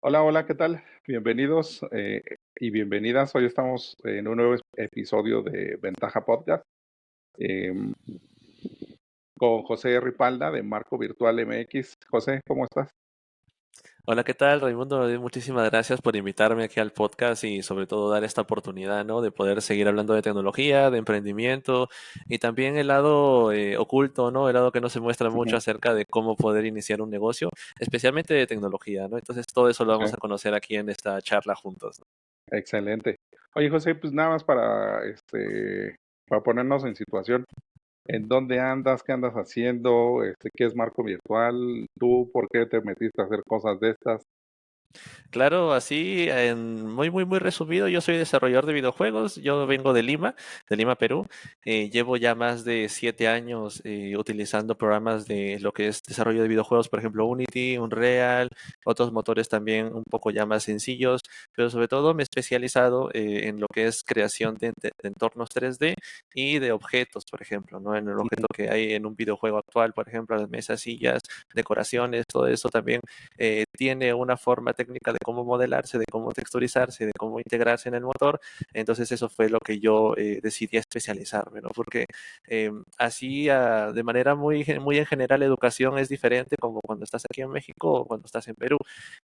Hola, hola, ¿qué tal? Bienvenidos y bienvenidas. Hoy estamos en un nuevo episodio de Ventaja Podcast em, con José Ripalda de Marco Virtual MX. José, ¿cómo estás? Hola, ¿qué tal, Raimundo? Muchísimas gracias por invitarme aquí al podcast y sobre todo dar esta oportunidad, ¿no? De poder seguir hablando de tecnología, de emprendimiento y también el lado oculto, ¿no? El lado que no se muestra mucho Ujú. acerca de cómo poder iniciar un negocio, especialmente de tecnología, ¿no? Entonces todo eso lo vamos Sí, a conocer aquí en esta charla juntos, ¿no? excelente. Oye, José, pues nada más para, para ponernos en situación. ¿En dónde andas? ¿Qué andas haciendo? ¿Qué es Marco Virtual? ¿Tú por qué te metiste a hacer cosas de estas? Claro, así, en muy resumido, yo soy desarrollador de videojuegos, yo vengo de Lima, Perú. Llevo ya más de 7 años utilizando programas de lo que es desarrollo de videojuegos, por ejemplo, Unity, Unreal, otros motores también un poco ya más sencillos, pero sobre todo me he especializado en lo que es creación de entornos 3D y de objetos, por ejemplo, ¿no? En el Ujú, objeto que hay en un videojuego actual, por ejemplo, las mesas, sillas, decoraciones, todo eso también tiene una forma técnica de cómo modelarse, de cómo texturizarse, de cómo integrarse en el motor. Entonces eso fue lo que yo decidí especializarme, ¿no? Porque así de manera muy en general educación es diferente como cuando estás aquí en México o cuando estás en Perú.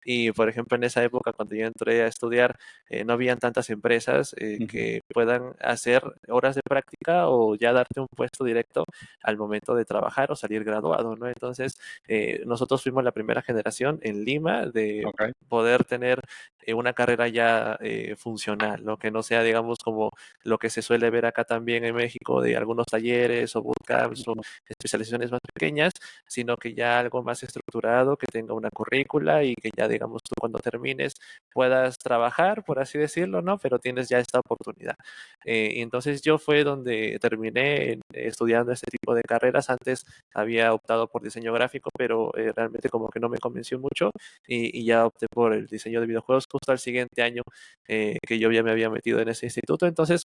Y por ejemplo en esa época cuando yo entré a estudiar no habían tantas empresas ujú, que puedan hacer horas de práctica o ya darte un puesto directo al momento de trabajar o salir graduado, ¿no? Entonces nosotros fuimos la primera generación en Lima de ok. poder tener una carrera ya funcional, ¿no? Que no sea, digamos, como lo que se suele ver acá también en México de algunos talleres o bootcamps o Ujú, especializaciones más pequeñas, sino que ya algo más estructurado, que tenga una currícula y que ya, digamos, tú cuando termines puedas trabajar, por así decirlo, ¿no? Pero tienes ya esta oportunidad. Y entonces yo fue donde terminé estudiando este tipo de carreras. Antes había optado por diseño gráfico, pero realmente como que no me convenció mucho y ya opté por el diseño de videojuegos justo al siguiente año que yo ya me había metido en ese instituto. Entonces,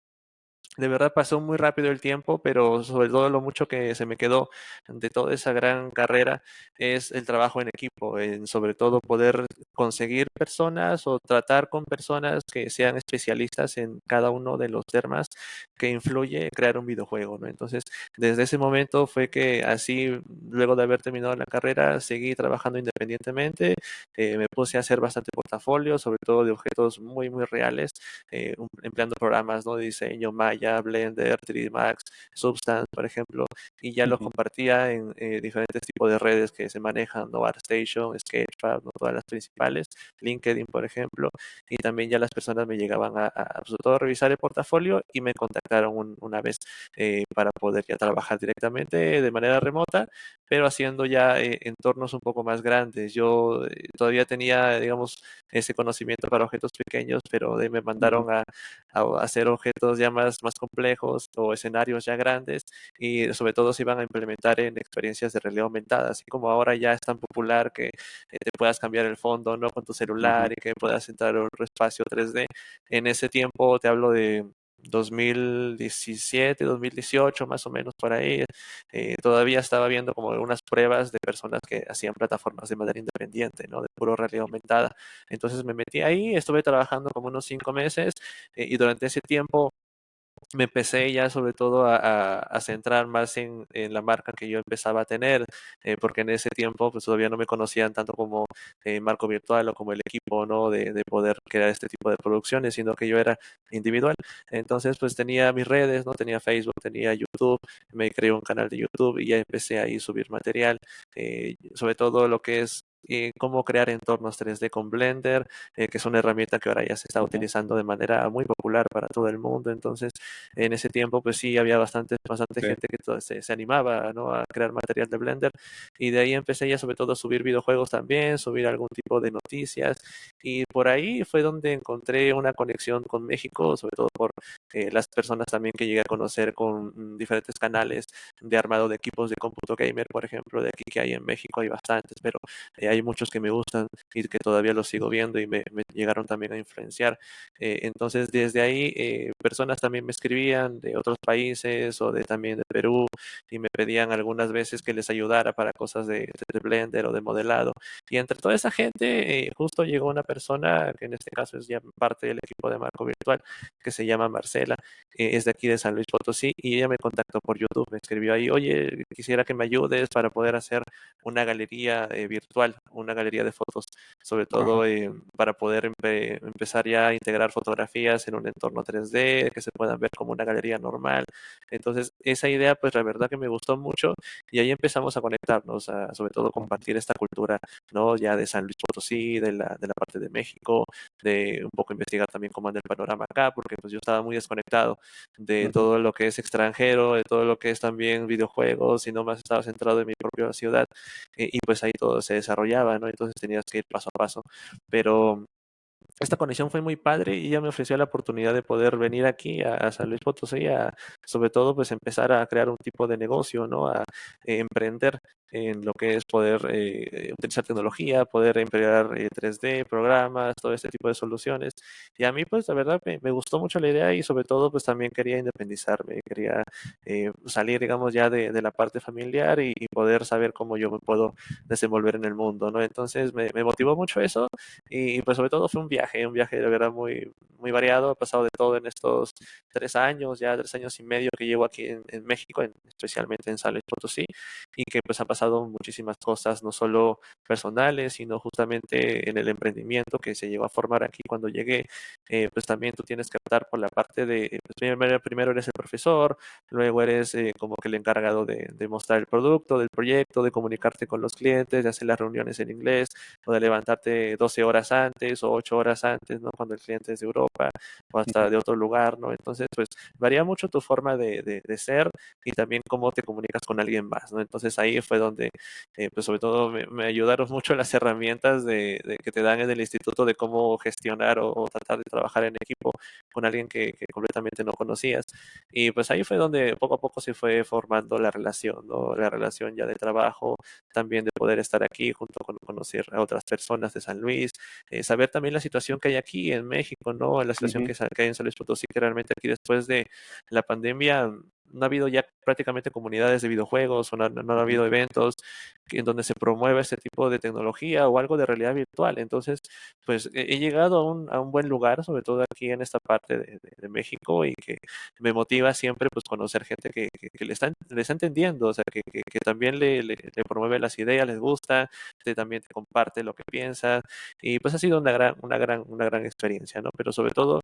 de verdad pasó muy rápido el tiempo, pero sobre todo lo mucho que se me quedó de toda esa gran carrera es el trabajo en equipo, en sobre todo poder conseguir personas o tratar con personas que sean especialistas en cada uno de los temas que influye crear un videojuego, ¿no? Entonces, desde ese momento fue que así, luego de haber terminado la carrera, seguí trabajando independientemente, me puse a hacer bastante portafolio, sobre todo de objetos muy reales empleando programas, ¿no? De diseño, Maya, Blender, 3D Max, Substance, por ejemplo, y ya los ujú, compartía en diferentes tipos de redes que se manejan, ¿no? ArtStation, Sketchfab, ¿no? Todas las principales, LinkedIn, por ejemplo, y también ya las personas me llegaban sobre todo a revisar el portafolio y me contactaron una vez para poder ya trabajar directamente de manera remota, pero haciendo ya entornos un poco más grandes. Yo todavía tenía, digamos, ese conocimiento para objetos pequeños, pero de ahí me ujú, mandaron a hacer objetos ya más complejos o escenarios ya grandes y sobre todo se iban a implementar en experiencias de realidad aumentada, así como ahora ya es tan popular que te puedas cambiar el fondo, ¿no? Con tu celular ujú, y que puedas entrar a otro espacio 3D. En ese tiempo te hablo de 2017, 2018, más o menos por ahí. Todavía estaba viendo como unas pruebas de personas que hacían plataformas de manera independiente, ¿no? De puro realidad aumentada. Entonces me metí ahí, estuve trabajando como unos 5 meses y durante ese tiempo me empecé ya sobre todo a centrar más en la marca que yo empezaba a tener, porque en ese tiempo pues todavía no me conocían tanto como Marco Virtual o como el equipo, ¿no? De poder crear este tipo de producciones, sino que yo era individual. Entonces pues tenía mis redes, ¿no? Tenía Facebook, tenía YouTube, me creé un canal de YouTube y ya empecé ahí a subir material, sobre todo lo que es cómo crear entornos 3D con Blender, que es una herramienta que ahora ya se está ujú, utilizando de manera muy popular para todo el mundo. Entonces, en ese tiempo, pues sí, había bastante sí, gente que se animaba, ¿no? A crear material de Blender. Y de ahí empecé ya sobre todo a subir videojuegos también, subir algún tipo de noticias. Y por ahí fue donde encontré una conexión con México, sobre todo por las personas también que llegué a conocer con diferentes canales de armado de equipos de cómputo gamer, por ejemplo, de aquí que hay en México hay bastantes, pero hay muchos que me gustan y que todavía los sigo viendo y me llegaron también a influenciar. Entonces, desde ahí, personas también me escribían de otros países o también de Perú y me pedían algunas veces que les ayudara para cosas de Blender o de modelado. Y entre toda esa gente, justo llegó una persona que en este caso es ya parte del equipo de Marco Virtual, que se llama Marcela, es de aquí de San Luis Potosí, y ella me contactó por YouTube, me escribió ahí, oye, quisiera que me ayudes para poder hacer una galería virtual, una galería de fotos, sobre Ajá. todo para poder empezar ya a integrar fotografías en un entorno 3D, que se puedan ver como una galería normal. Entonces, esa idea, pues la verdad que me gustó mucho y ahí empezamos a conectarnos, sobre todo compartir esta cultura, ¿no? Ya de San Luis Potosí, de la parte de México, de un poco investigar también cómo anda el panorama acá, porque pues yo estaba muy desconectado de Ujú. todo lo que es extranjero, de todo lo que es también videojuegos, y no más estaba centrado en mi propia ciudad, y pues ahí todo se desarrollaba, ¿no? Entonces tenías que ir paso a paso, pero esta conexión fue muy padre y ella me ofreció la oportunidad de poder venir aquí a San Luis Potosí, sobre todo pues empezar a crear un tipo de negocio, ¿no? A emprender en lo que es poder utilizar tecnología, poder emplear 3D, programas, todo este tipo de soluciones. Y a mí pues la verdad me gustó mucho la idea y sobre todo pues también quería independizarme, quería salir digamos ya de la parte familiar y poder saber cómo yo me puedo desenvolver en el mundo, ¿no? Entonces me motivó mucho eso y pues sobre todo fue un viaje de verdad muy, muy variado, he pasado de todo en estos 3 años, ya 3 años y medio que llevo aquí en México, especialmente en San Luis Potosí, y que pues han pasado muchísimas cosas, no solo personales, sino justamente en el emprendimiento que se llegó a formar aquí cuando llegué, pues también tú tienes que optar por la parte de, pues primero eres el profesor, luego eres como que el encargado de mostrar el producto, del proyecto, de comunicarte con los clientes, de hacer las reuniones en inglés, o de levantarte 12 horas antes o 8 horas antes, ¿no? Cuando el cliente es de Europa o hasta de otro lugar, ¿no? Entonces, pues varía mucho tu forma de ser y también cómo te comunicas con alguien más, ¿no? Entonces ahí fue donde, pues sobre todo me ayudaron mucho las herramientas que te dan en el instituto de cómo gestionar o tratar de trabajar en equipo con alguien que completamente no conocías. Y pues ahí fue donde poco a poco se fue formando la relación, ¿no? La relación ya de trabajo, también de poder estar aquí junto con conocer a otras personas de San Luis, saber también la situación que hay aquí en México, ¿no? La situación Ujú. que hay en San Luis Potosí, que realmente aquí después de la pandemia no ha habido ya prácticamente comunidades de videojuegos o no ha Ujú. habido eventos en donde se promueva este tipo de tecnología o algo de realidad virtual. Entonces, pues he llegado a un buen lugar, sobre todo aquí en esta parte de México y que me motiva siempre pues conocer gente que le está entendiendo, o sea, que también le promueve las ideas, les gusta, también te comparte lo que piensa y pues ha sido una gran experiencia, ¿no? Pero sobre todo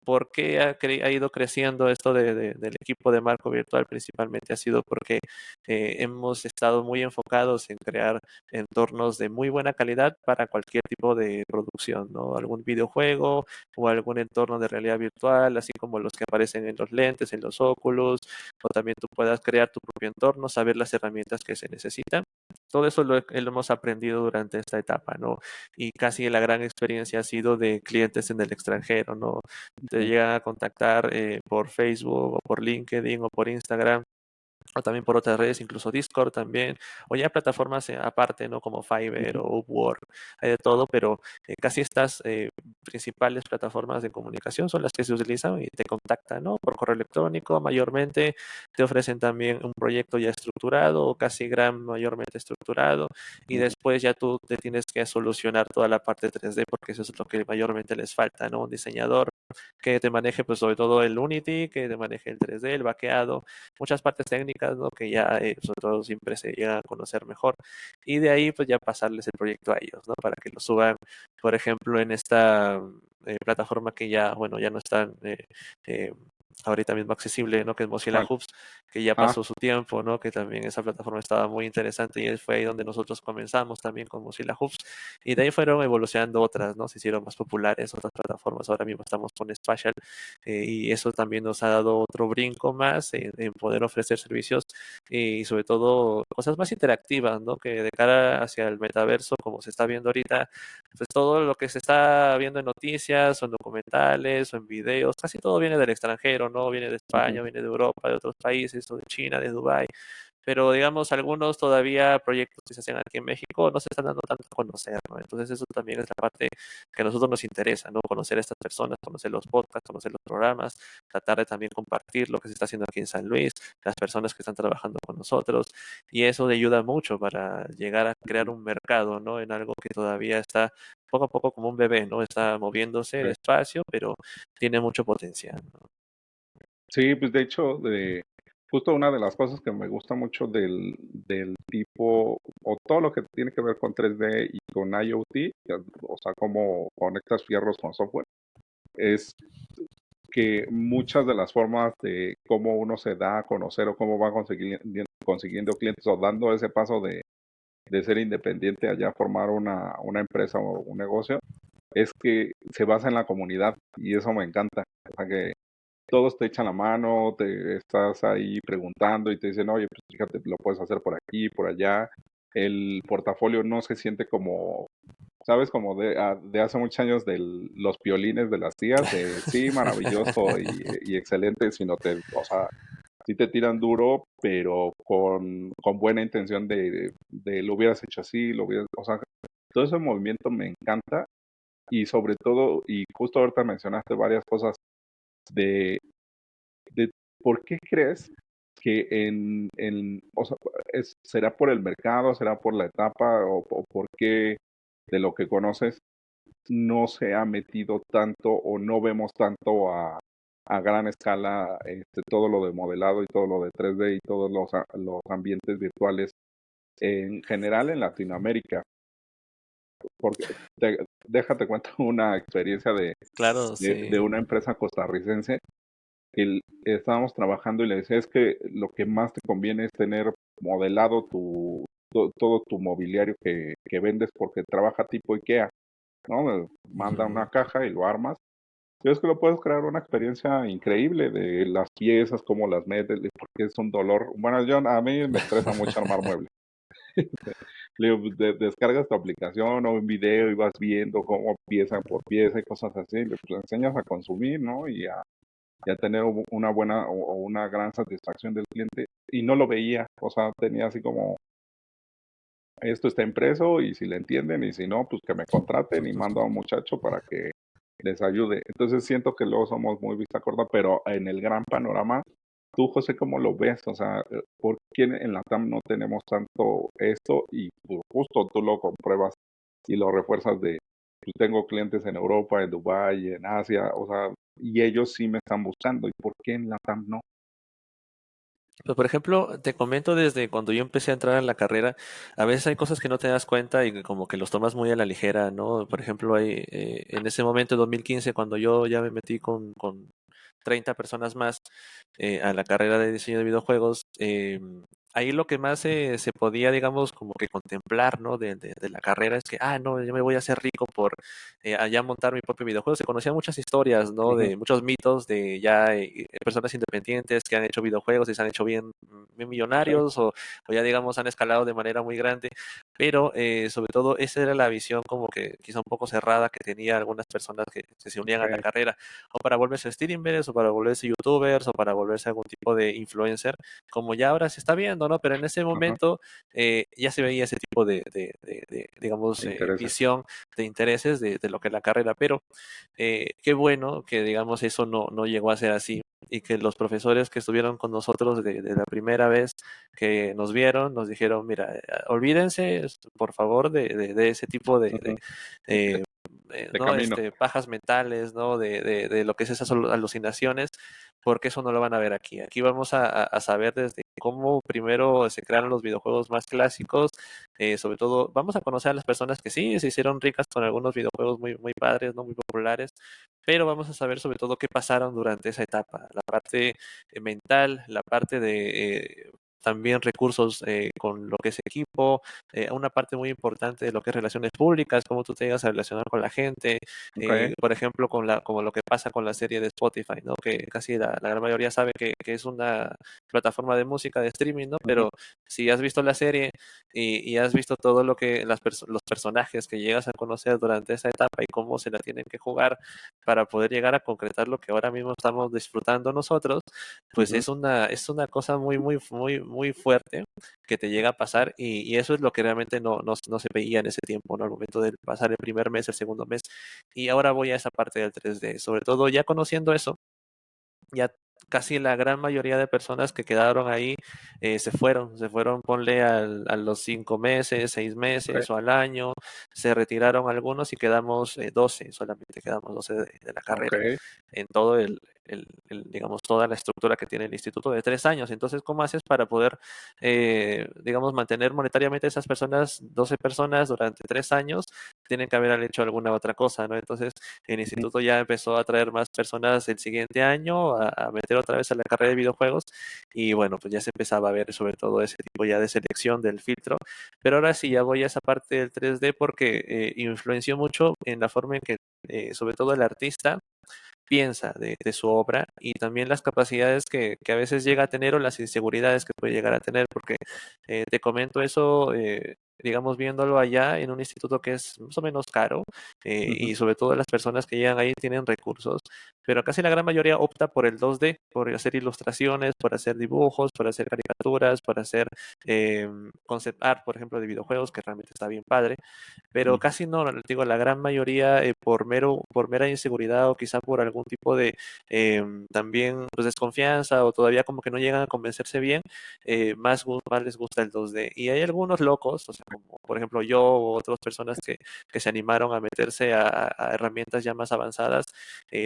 ¿por qué ha ido creciendo esto del equipo de Marco Virtual? Principalmente ha sido porque hemos estado muy enfocados en crear entornos de muy buena calidad para cualquier tipo de producción, ¿no? Algún videojuego o algún entorno de realidad virtual, así como los que aparecen en los lentes, en los óculos, o también tú puedas crear tu propio entorno, saber las herramientas que se necesitan. Todo eso lo hemos aprendido durante esta etapa, ¿no? Y casi la gran experiencia ha sido de clientes en el extranjero, ¿no? Te Ujú. llegan a contactar por Facebook o por LinkedIn o por Instagram o también por otras redes, incluso Discord también, o ya plataformas aparte, ¿no? Como Fiverr Ujú. o Upwork, hay de todo, pero casi estas principales plataformas de comunicación son las que se utilizan y te contactan, ¿no? Por correo electrónico, mayormente, te ofrecen también un proyecto ya estructurado o casi gran mayormente estructurado, y Ujú. después ya tú te tienes que solucionar toda la parte 3D, porque eso es lo que mayormente les falta, ¿no? Un diseñador que te maneje, pues sobre todo el Unity, que te maneje el 3D, el vaqueado, muchas partes técnicas, ¿no? Que ya sobre todo siempre se llegan a conocer mejor y de ahí pues ya pasarles el proyecto a ellos, ¿no? Para que lo suban, por ejemplo, en esta plataforma que ya, bueno, ya no está eh, ahorita mismo accesible, ¿no? Que es Mozilla ¿Cuál? Hubs, que ya Ah, pasó su tiempo, ¿no? Que también esa plataforma estaba muy interesante y fue ahí donde nosotros comenzamos también con Mozilla Hubs y de ahí fueron evolucionando otras, ¿no? Se hicieron más populares otras plataformas, ahora mismo estamos con Spatial y eso también nos ha dado otro brinco más en poder ofrecer servicios y sobre todo cosas más interactivas, ¿no? Que de cara hacia el metaverso, como se está viendo ahorita, pues todo lo que se está viendo en noticias o en documentales o en videos, casi todo viene del extranjero, ¿no? Viene de ujú. España, viene de Europa, de otros países, o de China, de Dubái. pero digamos, algunos todavía proyectos que se hacen aquí en México no se están dando tanto a conocer, ¿no? Entonces eso también es la parte que a nosotros nos interesa, ¿no? Conocer a estas personas, conocer los podcasts, conocer los programas, tratar de también compartir lo que se está haciendo aquí en San Luis, las personas que están trabajando con nosotros, y eso le ayuda mucho para llegar a crear un mercado, ¿no? En algo que todavía está poco a poco como un bebé, ¿no? Está moviéndose Sí. despacio, pero tiene mucho potencial, ¿no? Sí, pues de hecho, justo una de las cosas que me gusta mucho del tipo, o todo lo que tiene que ver con 3D y con IoT, o sea, cómo conectas fierros con software, es que muchas de las formas de cómo uno se da a conocer o cómo va consiguiendo clientes o dando ese paso de ser independiente allá a formar una empresa o un negocio, es que se basa en la comunidad y eso me encanta. O sea, que todos te echan la mano, te estás ahí preguntando y te dicen, oye, pues fíjate, lo puedes hacer por aquí, por allá. El portafolio no se siente como, ¿sabes? Como de hace muchos años de los piolines de las tías, de sí, maravilloso y excelente, sino o sea, sí te tiran duro, pero con buena intención de lo hubieras hecho así, o sea, todo ese movimiento me encanta y sobre todo, y justo ahorita mencionaste varias cosas de de por qué crees que o sea, será por el mercado, será por la etapa o por qué de lo que conoces no se ha metido tanto o no vemos tanto a gran escala todo lo de modelado y todo lo de 3D y todos los ambientes virtuales en general en Latinoamérica. Porque déjate cuento una experiencia Claro, de sí. una empresa costarricense estábamos trabajando y le decía, es que lo que más te conviene es tener modelado todo tu mobiliario que vendes porque trabaja tipo IKEA, ¿no? Manda Ujú. una caja y lo armas. Y es que lo puedes crear una experiencia increíble de las piezas, cómo las metes, porque es un dolor. Bueno, a mí me estresa mucho armar muebles. Le digo, pues, descargas tu aplicación o un video y vas viendo cómo pieza por pieza y cosas así. Pues, enseñas a consumir, ¿no? Y a tener una buena o una gran satisfacción del cliente y no lo veía, o sea, tenía así como, esto está impreso y si le entienden y si no, pues que me contraten y mando a un muchacho para que les ayude. Entonces siento que luego somos muy vista corta, pero en el gran panorama, tú José, ¿cómo lo ves? O sea, ¿por qué en la TAM no tenemos tanto esto? Y pues, justo tú lo compruebas y lo refuerzas pues, tengo clientes en Europa, en Dubái, en Asia, o sea, y ellos sí me están buscando. ¿Y por qué en la TAM no? Pues, por ejemplo, te comento desde cuando yo empecé a entrar en la carrera, a veces hay cosas que no te das cuenta y que como que los tomas muy a la ligera, ¿no? Por ejemplo, en ese momento, 2015, cuando yo ya me metí con 30 personas más a la carrera de diseño de videojuegos, ahí lo que más se podía, digamos, como que contemplar, ¿no? De la carrera es que, no, yo me voy a hacer rico por allá montar mi propio videojuego. Se conocían muchas historias, ¿no? Ujú, De muchos mitos de ya personas independientes que han hecho videojuegos y se han hecho bien sí, millonarios o ya, digamos, han escalado de manera muy grande. Pero sobre todo esa era la visión como que quizá un poco cerrada que tenía algunas personas que se unían a la ok, carrera, o para volverse streamers, o para volverse youtubers, o para volverse algún tipo de influencer, como ya ahora se está viendo, ¿no? Pero en ese ajá, momento ya se veía ese tipo digamos, intereses, visión de intereses de lo que es la carrera, pero qué bueno que, digamos, eso no llegó a ser así y que los profesores que estuvieron con nosotros de la primera vez que nos vieron, nos dijeron, mira, olvídense, por favor, de ese tipo ujú, eh, de ¿no? camino, Pajas mentales, ¿no? De lo que es esas alucinaciones, porque eso no lo van a ver aquí. Aquí vamos a saber desde cómo primero se crearon los videojuegos más clásicos, sobre todo vamos a conocer a las personas que sí se hicieron ricas con algunos videojuegos muy padres, no muy populares, pero vamos a saber sobre todo qué pasaron durante esa etapa, la parte mental, la parte de también recursos con lo que es equipo, una parte muy importante de lo que es relaciones públicas, cómo tú te llegas a relacionar con la gente, ok, por ejemplo, como lo que pasa con la serie de Spotify, ¿no? Que casi la gran mayoría sabe que es una plataforma de música de streaming, ¿no? ujú, Pero si has visto la serie y has visto todo lo que los personajes que llegas a conocer durante esa etapa y cómo se la tienen que jugar para poder llegar a concretar lo que ahora mismo estamos disfrutando nosotros, pues Ujú. es una cosa muy fuerte que te llega a pasar y eso es lo que realmente no se veía en ese tiempo, ¿no? Al momento de pasar el primer mes, el segundo mes. Y ahora voy a esa parte del 3D. Sobre todo ya conociendo eso, ya casi la gran mayoría de personas que quedaron ahí se fueron, ponle a los 5 meses, 6 meses Ok, o al año, se retiraron algunos y quedamos 12, solamente quedamos 12 de la ok, carrera en todo digamos, toda la estructura que tiene el instituto de 3 años. Entonces, ¿cómo haces para poder, digamos, mantener monetariamente a esas personas, 12 personas durante 3 años? Tienen que haber hecho alguna otra cosa, ¿no? Entonces, el ujú, instituto ya empezó a traer más personas el siguiente año, a meter otra vez a la carrera de videojuegos y bueno, pues ya se empezaba a ver sobre todo ese tipo ya de selección del filtro. Pero ahora sí, ya voy a esa parte del 3D porque influenció mucho en la forma en que sobre todo el artista piensa de su obra y también las capacidades que a veces llega a tener o las inseguridades que puede llegar a tener, porque te comento eso, digamos, viéndolo allá en un instituto que es más o menos caro ujú, y sobre todo las personas que llegan ahí tienen recursos, pero casi la gran mayoría opta por el 2D, por hacer ilustraciones, por hacer dibujos, por hacer caricaturas, por hacer concept art, por ejemplo, de videojuegos, que realmente está bien padre, pero ujú. casi no, digo, la gran mayoría por mera inseguridad o quizá por algún tipo de también pues desconfianza o todavía como que no llegan a convencerse bien, más les gusta el 2D. Y hay algunos locos, o sea, como por ejemplo yo o otras personas que se animaron a meterse a herramientas ya más avanzadas,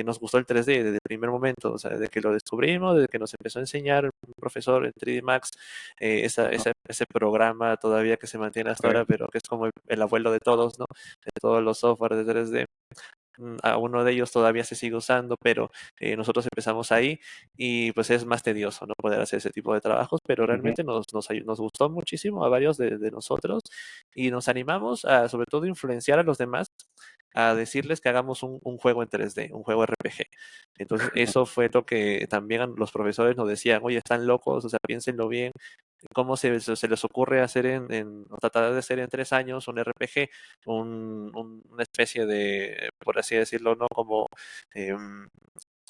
nos gustó el 3D desde el primer momento, o sea, desde que lo descubrimos, desde que nos empezó a enseñar un profesor en 3D Max, Ajá, ese programa todavía que se mantiene hasta ok, ahora, pero que es como el abuelo de todos, ¿no? De todos los softwares de 3D. A uno de ellos todavía se sigue usando, pero nosotros empezamos ahí y pues es más tedioso, ¿no? Poder hacer ese tipo de trabajos, pero ujú, realmente nos gustó muchísimo a varios de nosotros y nos animamos a sobre todo influenciar a los demás a decirles que hagamos un juego en 3D, un juego RPG. Entonces, eso fue lo que también los profesores nos decían, oye, están locos, o sea, piénsenlo bien, ¿cómo se les ocurre hacer o tratar de hacer en 3 años un RPG, una especie de, por así decirlo, ¿no? Como em,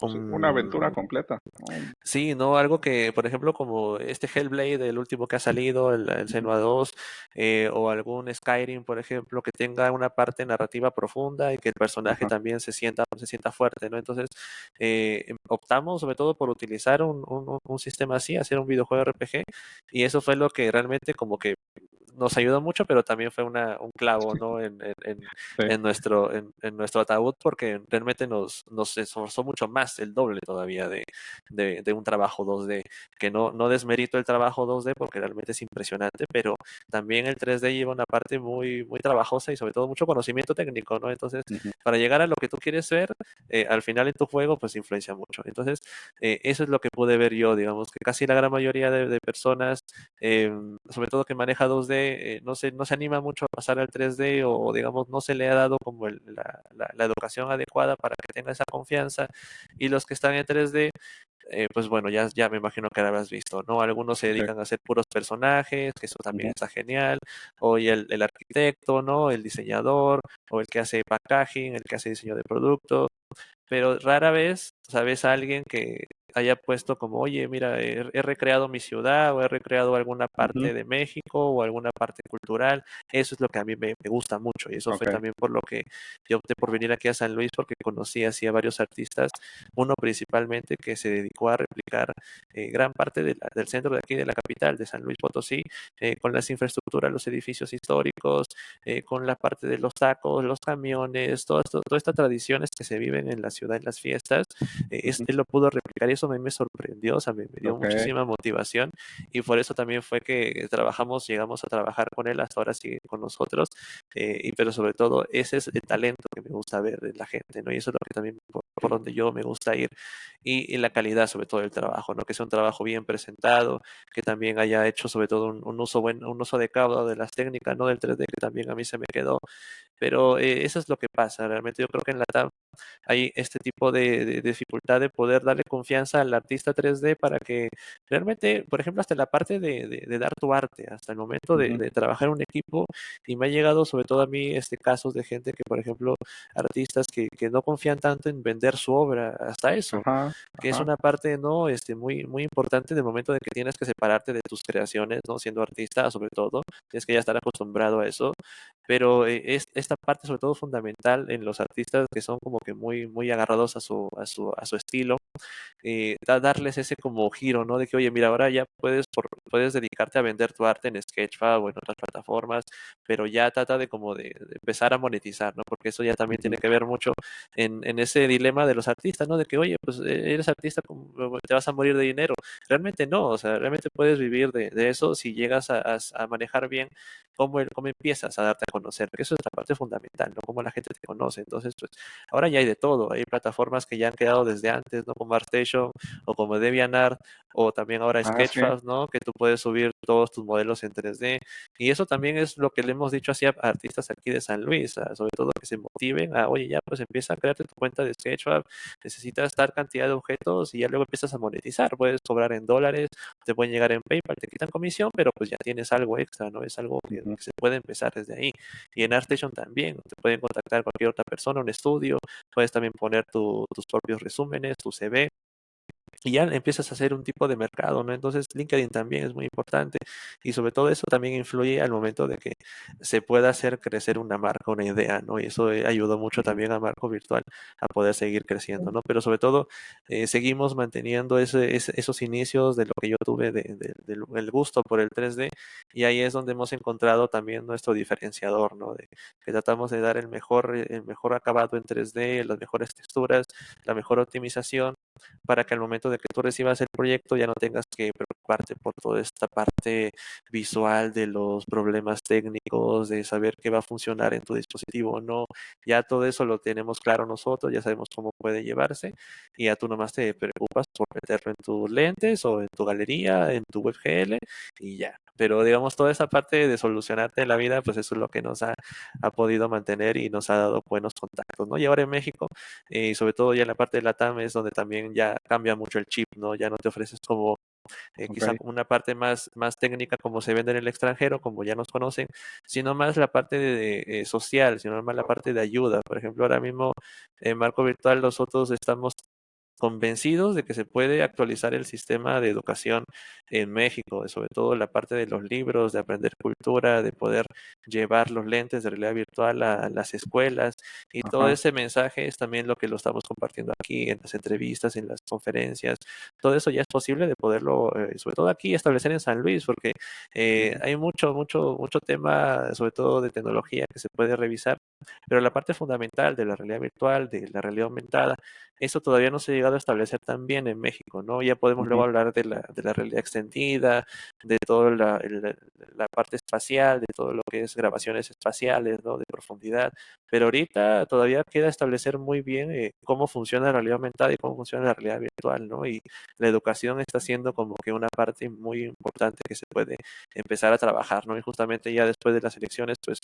sí, una aventura un, completa, ¿no? sí, ¿no? Algo que, por ejemplo, como este Hellblade, el último que ha salido, el Ujú, Senua 2, o algún Skyrim, por ejemplo, que tenga una parte narrativa profunda y que el personaje ajá, también se sienta fuerte, ¿no? Entonces, optamos sobre todo por utilizar un sistema así, hacer un videojuego RPG, y eso fue lo que realmente como que nos ayudó mucho, pero también fue un clavo, ¿no? sí, En nuestro ataúd, porque realmente nos esforzó mucho más, el doble todavía de un trabajo 2D, que no desmerito el trabajo 2D porque realmente es impresionante, pero también el 3D lleva una parte muy, muy trabajosa y sobre todo mucho conocimiento técnico, ¿no? Entonces, ujú, para llegar a lo que tú quieres ver, al final en tu juego, pues influencia mucho. Entonces, eso es lo que pude ver yo, digamos, que casi la gran mayoría de personas, sobre todo que maneja 2D, no se anima mucho a pasar al 3D o, digamos, no se le ha dado como la educación adecuada para que tenga esa confianza. Y los que están en 3D, pues bueno, ya me imagino que lo habrás visto, ¿no? Algunos se sí, dedican a hacer puros personajes, que eso también ujú, está genial, o y el arquitecto, ¿no? El diseñador, o el que hace packaging, el que hace diseño de producto, pero rara vez sabes a alguien que haya puesto como, oye, mira, he recreado mi ciudad o he recreado alguna ujú, parte de México o alguna parte cultural. Eso es lo que a mí me gusta mucho y eso fue ok, también por lo que yo opté por venir aquí a San Luis porque conocí así a varios artistas, uno principalmente que se dedicó a replicar gran parte del centro de aquí de la capital, de San Luis Potosí, con las infraestructuras, los edificios históricos, con la parte de los tacos, los camiones, todas estas tradiciones que se viven en la ciudad en las fiestas, ujú, él lo pudo replicar y eso a mí me sorprendió, o sea, me dio ok, muchísima motivación y por eso también fue que llegamos a trabajar con él, hasta ahora sigue con nosotros, pero sobre todo ese es el talento que me gusta ver de la gente, ¿no? Y eso es lo que también por donde yo me gusta ir y la calidad sobre todo del trabajo, ¿no? Que sea un trabajo bien presentado, que también haya hecho sobre todo un uso adecuado de las técnicas, ¿no? Del 3D que también a mí se me quedó Pero eso es lo que pasa. Realmente yo creo que en la TAM hay este tipo de dificultad de poder darle confianza al artista 3D para que realmente, por ejemplo, hasta la parte de dar tu arte, hasta el momento de trabajar en un equipo, y me ha llegado sobre todo a mí casos de gente que, por ejemplo, artistas que no confían tanto en vender su obra, hasta eso, Ajá, que es ajá. una parte, ¿no? Muy, muy importante en el momento de que tienes que separarte de tus creaciones, ¿no? Siendo artista, sobre todo, tienes que ya estar acostumbrado a eso, pero es esta parte sobre todo fundamental en los artistas que son como que muy, muy agarrados a su estilo, darles ese como giro, ¿no? De que, oye, mira, ahora ya puedes dedicarte a vender tu arte en Sketchfab o en otras plataformas, pero ya trata de como de empezar a monetizar, ¿no? Porque eso ya también Ujú, tiene que ver mucho en ese dilema de los artistas, ¿no? De que, oye, pues eres artista, te vas a morir de dinero. Realmente no, o sea, realmente puedes vivir de eso si llegas a manejar bien cómo empiezas a darte a conocer, que eso es la parte fundamental, ¿no? Cómo la gente te conoce. Entonces, pues ahora ya hay de todo, hay plataformas que ya han quedado desde antes, ¿no? Como ArtStation o como DeviantArt o también ahora Ah, sí. Sketchfab, ¿no? Que tú puedes subir todos tus modelos en 3D. Y eso también es lo que le hemos dicho así a artistas aquí de San Luis, sobre todo que se motiven a, oye, ya pues empieza a crearte tu cuenta de Sketchfab, necesitas tal cantidad de objetos y ya luego empiezas a monetizar, puedes cobrar en dólares, te pueden llegar en PayPal, te quitan comisión, pero pues ya tienes algo extra, ¿no? Es algo Ujú, que se puede empezar desde ahí. Y en ArtStation también, te pueden contactar cualquier otra persona, un estudio, puedes también poner tus propios resúmenes, tu CV, y ya empiezas a hacer un tipo de mercado, ¿no? Entonces LinkedIn también es muy importante y sobre todo eso también influye al momento de que se pueda hacer crecer una marca, una idea, ¿no? Y eso ayudó mucho ujú. también a Marco Virtual a poder seguir creciendo, ¿no? Pero sobre todo seguimos manteniendo esos inicios de lo que yo tuve del el gusto por el 3D, y ahí es donde hemos encontrado también nuestro diferenciador, ¿no? De que tratamos de dar el mejor acabado en 3D, las mejores texturas, la mejor optimización, para que al momento de que tú recibas el proyecto ya no tengas que preocuparte por toda esta parte visual de los problemas técnicos, de saber qué va a funcionar en tu dispositivo o no. Ya todo eso lo tenemos claro nosotros, ya sabemos cómo puede llevarse, y ya tú nomás te preocupas por meterlo en tus lentes o en tu galería, en tu WebGL y ya. Pero digamos, toda esa parte de solucionarte la vida, pues eso es lo que ha podido mantener y nos ha dado buenos contactos, ¿no? Y ahora en México, y sobre todo ya en la parte de la TAM es donde también ya cambia mucho el chip, ¿no? Ya no te ofreces como Ok, quizá como una parte más técnica como se vende en el extranjero, como ya nos conocen, sino más la parte social, sino más la parte de ayuda. Por ejemplo, ahora mismo en Marco Virtual nosotros estamos convencidos de que se puede actualizar el sistema de educación en México, sobre todo la parte de los libros, de aprender cultura, de poder llevar los lentes de realidad virtual a las escuelas, y todo ajá. ese mensaje es también lo que lo estamos compartiendo aquí en las entrevistas, en las conferencias. Todo eso ya es posible de poderlo, sobre todo aquí, establecer en San Luis, porque Ujú, hay mucho tema, sobre todo de tecnología, que se puede revisar, pero la parte fundamental de la realidad virtual, de la realidad aumentada, eso todavía no se ha llegado a establecer tan bien en México, ¿no? Ya podemos luego ujú, hablar de la realidad extendida, de toda la parte espacial, de todo lo que es grabaciones espaciales, ¿no? De profundidad. Pero ahorita todavía queda establecer muy bien cómo funciona la realidad aumentada y cómo funciona la realidad virtual, ¿no? Y la educación está siendo como que una parte muy importante que se puede empezar a trabajar, ¿no? Y justamente ya después de las elecciones, pues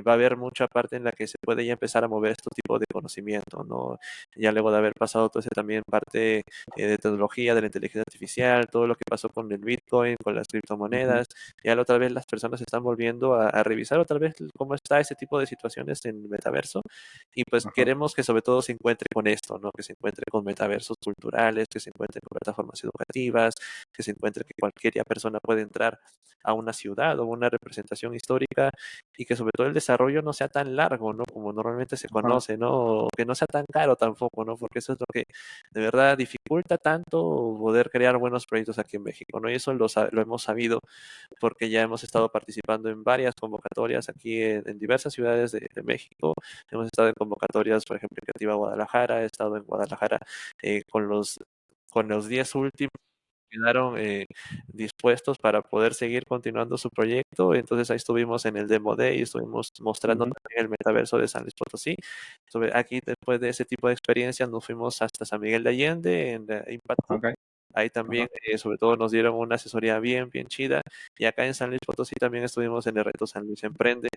va a haber mucha parte en la que se puede ya empezar a mover este tipo de conocimiento, ¿no? Ya luego de haber pasado todo ese también parte de tecnología, de la inteligencia artificial, todo lo que pasó con el Bitcoin, con las ujú, criptomonedas, ya la otra vez las personas están volviendo a revisar otra vez cómo está ese tipo de situaciones en el metaverso, y pues ajá, queremos que sobre todo se encuentre con esto, ¿no? Que se encuentre con metaversos culturales, que se encuentre con plataformas educativas, que se encuentre que cualquier persona puede entrar a una ciudad o una representación histórica, y que sobre todo el desarrollo no sea tan largo, ¿no? Como normalmente se ajá. conoce, ¿no? Que no sea tan caro tampoco, ¿no? Porque eso es lo que de verdad dificulta tanto poder crear buenos proyectos aquí en México, ¿no? Y eso lo hemos sabido porque ya hemos estado participando en varias convocatorias aquí en diversas ciudades de México. Hemos estado en convocatorias, por ejemplo, en Creativa Guadalajara, he estado en Guadalajara con con los 10 últimos quedaron dispuestos para poder seguir continuando su proyecto. Entonces ahí estuvimos en el Demo Day, estuvimos mostrando Ujú, también el metaverso de San Luis Potosí. Aquí, después de ese tipo de experiencias, nos fuimos hasta San Miguel de Allende, en la Impact Hub, ok. Ahí también, Ajá. sobre todo, nos dieron una asesoría bien, bien chida. Y acá en San Luis Potosí también estuvimos en el reto San Luis Emprende.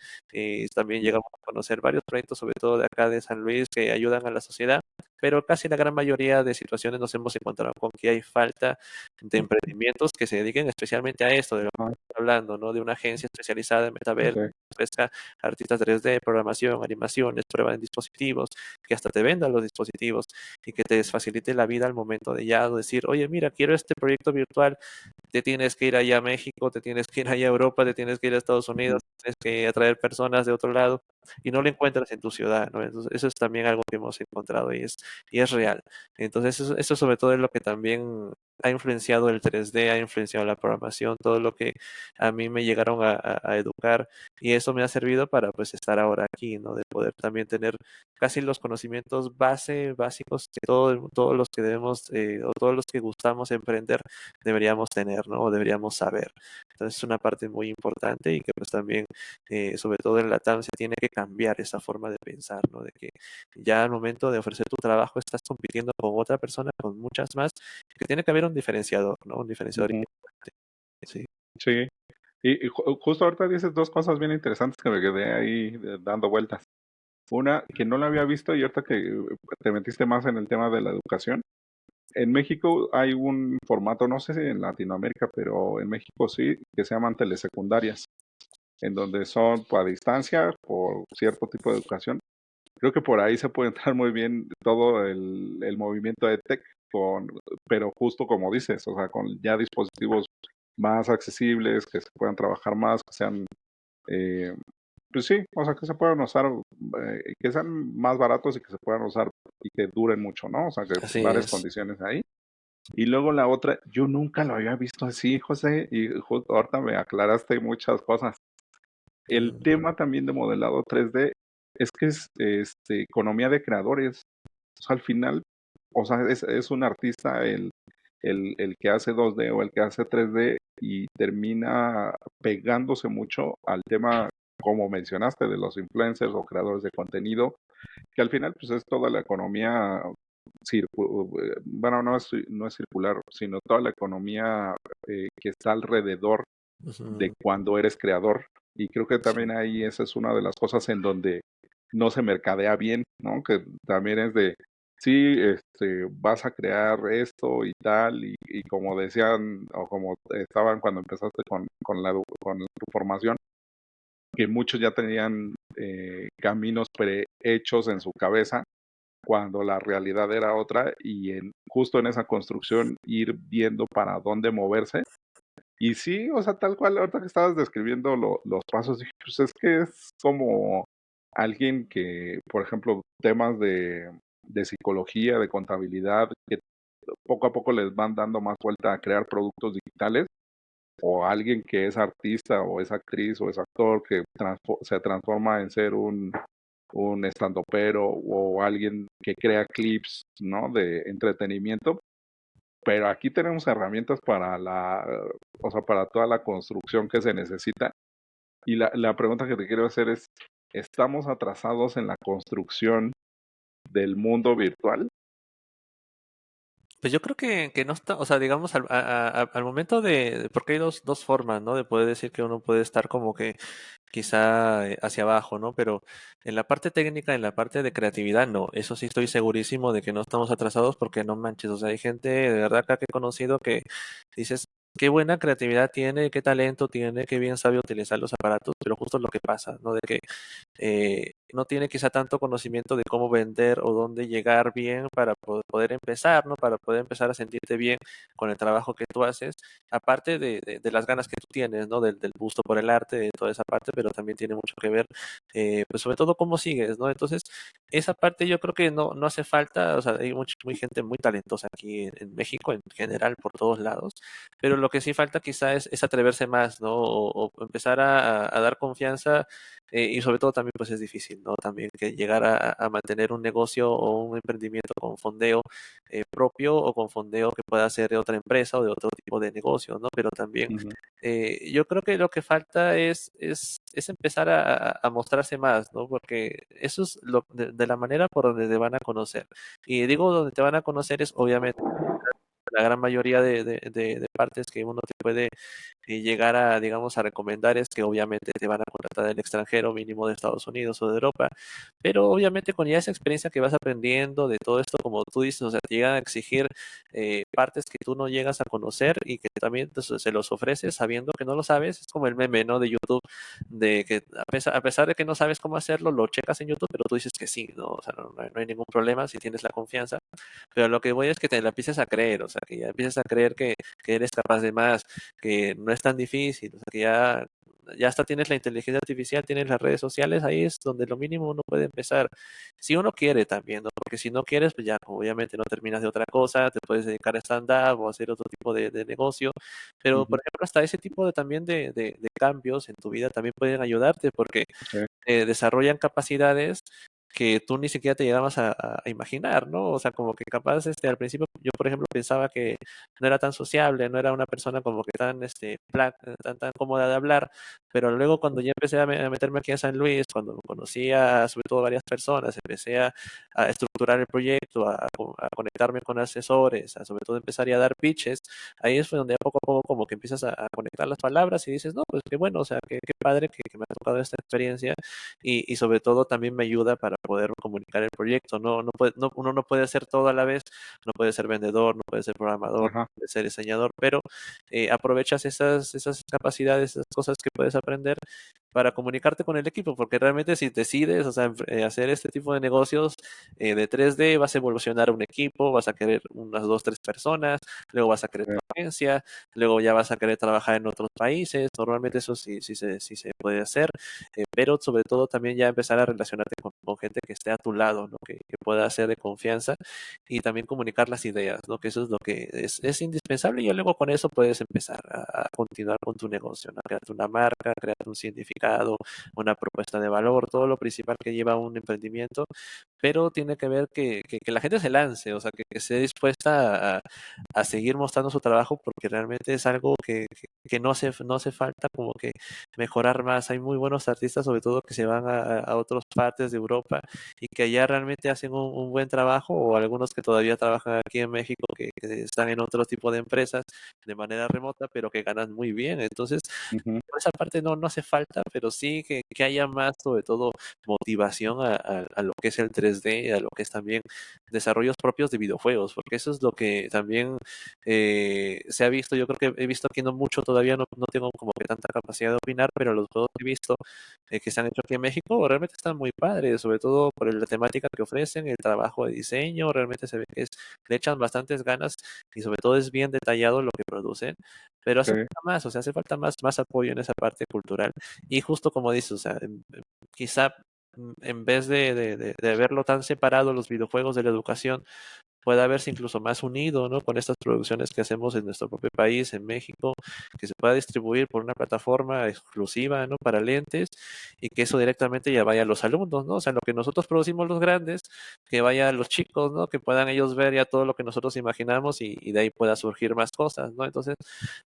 También Ya. llegamos a conocer varios proyectos, sobre todo de acá de San Luis, que ayudan a la sociedad. Pero casi la gran mayoría de situaciones nos hemos encontrado con que hay falta de emprendimientos que se dediquen especialmente a esto, de lo que Ajá. estamos hablando, ¿no? De una agencia especializada en metaverso, Sí. que ofrezca artistas 3D, programación, animaciones, prueba en dispositivos, que hasta te vendan los dispositivos y que te facilite la vida al momento de ya decir, oye, mira, quiero este proyecto virtual, te tienes que ir allá a México, te tienes que ir allá a Europa, te tienes que ir a Estados Ujú. Unidos, tienes que atraer personas de otro lado y no lo encuentras en tu ciudad, ¿no? Entonces, eso es también algo que hemos encontrado y es real. Entonces, eso sobre todo es lo que también ha influenciado el 3D, ha influenciado la programación, todo lo que a mí me llegaron a educar y eso me ha servido para pues estar ahora aquí, ¿no? De poder también tener casi los conocimientos básicos que todos los que debemos o todos los que gustamos emprender deberíamos tener, ¿no? O deberíamos saber. Entonces es una parte muy importante y que pues también, sobre todo en la TAM, se tiene que cambiar esa forma de pensar, ¿no? De que ya al momento de ofrecer tu trabajo estás compitiendo con otra persona, con muchas más, que tiene que haber un diferenciador, ¿no? Un diferenciador Ujú. importante. Sí. Sí. Y justo ahorita dices dos cosas bien interesantes que me quedé ahí dando vueltas. Una, que no la había visto y ahorita que te metiste más en el tema de la educación. En México hay un formato, no sé si en Latinoamérica, pero en México sí, que se llaman telesecundarias, en donde son a distancia por cierto tipo de educación. Creo que por ahí se puede entrar muy bien todo el movimiento EdTech, con, pero justo como dices, o sea, con ya dispositivos más accesibles, que se puedan trabajar más, que sean, eh, pues sí, o sea, que se puedan usar, que sean más baratos y que se puedan usar y que duren mucho, ¿no? O sea, que Así varias es. condiciones ahí. Y luego la otra, yo nunca lo había visto así, José, y justo ahorita me aclaraste muchas cosas. El Mm, tema también de modelado 3D es que es economía de creadores. O sea, al final, o sea, es un artista el que hace 2D o el que hace 3D y termina pegándose mucho al tema, como mencionaste, de los influencers o creadores de contenido, que al final pues es toda la economía bueno, no es circular, sino toda la economía que está alrededor de ujú, cuando eres creador. Y creo que sí. también ahí esa es una de las cosas en donde no se mercadea bien, ¿no? Que también es de, sí, vas a crear esto y tal, y como decían, o como estaban cuando empezaste con tu formación, que muchos ya tenían caminos prehechos en su cabeza, cuando la realidad era otra, y justo en esa construcción ir viendo para dónde moverse y sí, o sea, tal cual, ahorita que estabas describiendo los pasos, dije, pues es que es como alguien que, por ejemplo, temas de psicología, de contabilidad, que poco a poco les van dando más vuelta a crear productos digitales, o alguien que es artista, o es actriz, o es actor, que se transforma en ser un estandopero, o alguien que crea clips, ¿no? De entretenimiento, pero aquí tenemos herramientas o sea, para toda la construcción que se necesita. Y la pregunta que te quiero hacer es, ¿estamos atrasados en la construcción del mundo virtual? Pues yo creo que no está, o sea, digamos, al momento porque hay dos formas, ¿no? De poder decir que uno puede estar como que quizá hacia abajo, ¿no? Pero en la parte técnica, en la parte de creatividad, no. Eso sí estoy segurísimo de que no estamos atrasados porque no manches, o sea, hay gente de verdad acá que he conocido que dices, qué buena creatividad tiene, qué talento tiene, qué bien sabe utilizar los aparatos, pero justo lo que pasa, ¿no? De que no tiene quizá tanto conocimiento de cómo vender o dónde llegar bien para poder empezar, ¿no? Para poder empezar a sentirte bien con el trabajo que tú haces, aparte de las ganas que tú tienes, ¿no? Del gusto por el arte, de toda esa parte, pero también tiene mucho que ver, pues sobre todo cómo sigues, ¿no? Entonces, esa parte yo creo que no hace falta, o sea, hay muy gente muy talentosa aquí en México, en general, por todos lados, pero lo que sí falta quizá es atreverse más, ¿no? O empezar a dar confianza y sobre todo también pues es difícil, ¿no? También que llegar a mantener un negocio o un emprendimiento con fondeo propio o con fondeo que pueda ser de otra empresa o de otro tipo de negocio, ¿no? Pero también Ujú. yo creo que lo que falta es empezar a mostrarse más, ¿no? Porque eso es de la manera por donde te van a conocer. Y digo donde te van a conocer es obviamente la gran mayoría de partes que uno te puede llegar a, digamos, a recomendar es que obviamente te van a contratar del extranjero, mínimo de Estados Unidos o de Europa, pero obviamente con ya esa experiencia que vas aprendiendo de todo esto, como tú dices, o sea, te llegan a exigir partes que tú no llegas a conocer y que también se los ofreces sabiendo que no lo sabes, es como el meme, ¿no? De YouTube, de que a pesar de que no sabes cómo hacerlo, lo checas en YouTube, pero tú dices que sí, ¿no? O sea, no hay ningún problema si tienes la confianza, pero lo que voy es que te la empieces a creer, o sea, que ya empieces a creer que eres capaz de más, que no es tan difícil, o sea, que ya hasta tienes la inteligencia artificial, tienes las redes sociales, ahí es donde lo mínimo uno puede empezar. Si uno quiere también, ¿no? Porque si no quieres, pues ya obviamente no terminas de otra cosa, te puedes dedicar a stand-up o hacer otro tipo de negocio, pero por Ujú, ejemplo, hasta ese tipo de también de cambios en tu vida también pueden ayudarte porque sí, desarrollan capacidades que tú ni siquiera te llegabas a imaginar, ¿no? O sea, como que capaz, al principio yo, por ejemplo, pensaba que no era tan sociable, no era una persona como que tan, tan cómoda de hablar, pero luego cuando ya empecé a meterme aquí a San Luis, cuando conocí a, sobre todo, varias personas, empecé a estructurar el proyecto, a conectarme con asesores, a sobre todo empezar ya a dar pitches, ahí es donde poco a poco como que empiezas a conectar las palabras y dices, no, pues qué bueno, o sea, qué padre que me ha tocado esta experiencia y sobre todo también me ayuda para poder comunicar el proyecto. Uno no puede hacer todo a la vez, no puede ser vendedor, no puede ser programador, no ajá, puede ser diseñador, pero aprovechas esas capacidades, esas cosas que puedes aprender para comunicarte con el equipo, porque realmente si decides, o sea, hacer este tipo de negocios de 3D, vas a evolucionar un equipo, vas a querer unas 2, 3 personas, luego vas a querer sí, tu agencia, luego ya vas a querer trabajar en otros países, normalmente eso sí se puede hacer, pero sobre todo también ya empezar a relacionarte con gente que esté a tu lado, ¿no? Que pueda ser de confianza y también comunicar las ideas, ¿no? Que eso es lo que es indispensable y ya luego con eso puedes empezar a continuar con tu negocio, ¿no? Crearte una marca, crearte un significado, una propuesta de valor, todo lo principal que lleva un emprendimiento, pero tiene que ver que la gente se lance, o sea, que esté dispuesta a seguir mostrando su trabajo porque realmente es algo que no hace falta como que mejorar más. Hay muy buenos artistas, sobre todo que se van a otras partes de Europa y que allá realmente hacen un buen trabajo, o algunos que todavía trabajan aquí en México, que están en otro tipo de empresas de manera remota, pero que ganan muy bien. Entonces, ujú, por esa parte no hace falta, pero sí que haya más, sobre todo, motivación a lo que es el 3D, a lo que es también desarrollos propios de videojuegos, porque eso es lo que también se ha visto. Yo creo que he visto aquí no mucho, todavía no tengo como que tanta capacidad de opinar, pero los juegos que he visto que se han hecho aquí en México realmente están muy padres, sobre todo por la temática que ofrecen, el trabajo de diseño, realmente se ve que le echan bastantes ganas y sobre todo es bien detallado lo que producen, pero hace sí. falta más, o sea, hace falta más apoyo en esa parte cultural. Y justo como dices, o sea, quizá en vez de verlo tan separado los videojuegos de la educación, pueda verse incluso más unido, ¿no? Con estas producciones que hacemos en nuestro propio país, en México, que se pueda distribuir por una plataforma exclusiva, ¿no? Para lentes y que eso directamente ya vaya a los alumnos, ¿no? O sea, lo que nosotros producimos los grandes, que vaya a los chicos, ¿no? Que puedan ellos ver ya todo lo que nosotros imaginamos y de ahí pueda surgir más cosas, ¿no? Entonces,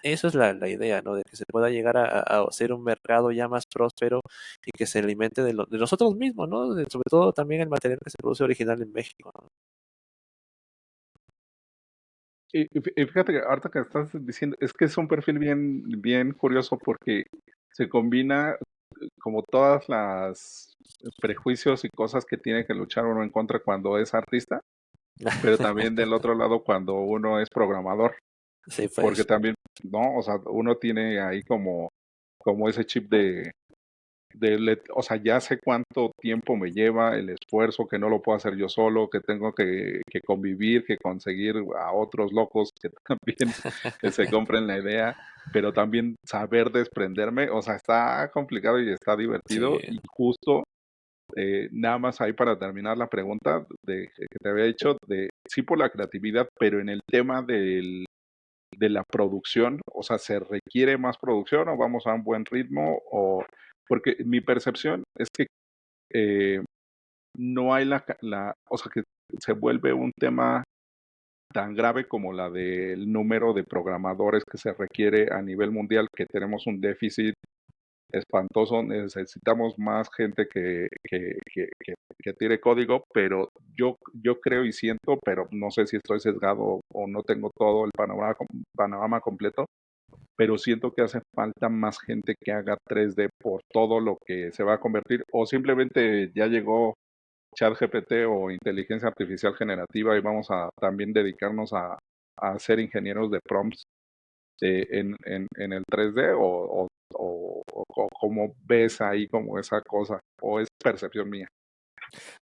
eso es la idea, ¿no? De que se pueda llegar a ser un mercado ya más próspero y que se alimente de nosotros mismos, ¿no? Sobre todo también el material que se produce original en México, ¿no? Y fíjate que ahorita que estás diciendo, es que es un perfil bien curioso porque se combina como todas las prejuicios y cosas que tiene que luchar uno en contra cuando es artista, pero también del otro lado cuando uno es programador, Sí, porque pues. también, ¿no? O sea, uno tiene ahí como ese chip o sea, ya sé cuánto tiempo me lleva el esfuerzo, que no lo puedo hacer yo solo, que tengo que convivir, que conseguir a otros locos que también se compren la idea, pero también saber desprenderme, o sea, está complicado y está Sí, divertido y justo nada más ahí para terminar la pregunta que te había hecho, de sí por la creatividad, pero en el tema de la producción, o sea, ¿se requiere más producción o vamos a un buen ritmo? Porque mi percepción es que eh, no hay o sea, que se vuelve un tema tan grave como la del número de programadores que se requiere a nivel mundial, que tenemos un déficit espantoso. Necesitamos más gente que tire código, pero yo creo y siento, pero no sé si estoy sesgado o no tengo todo el panorama completo, pero siento que hace falta más gente que haga 3D por todo lo que se va a convertir, o simplemente ya llegó ChatGPT o inteligencia artificial generativa y vamos a también dedicarnos a ser ingenieros de prompts en el 3D o cómo ves ahí como esa cosa, o es percepción mía.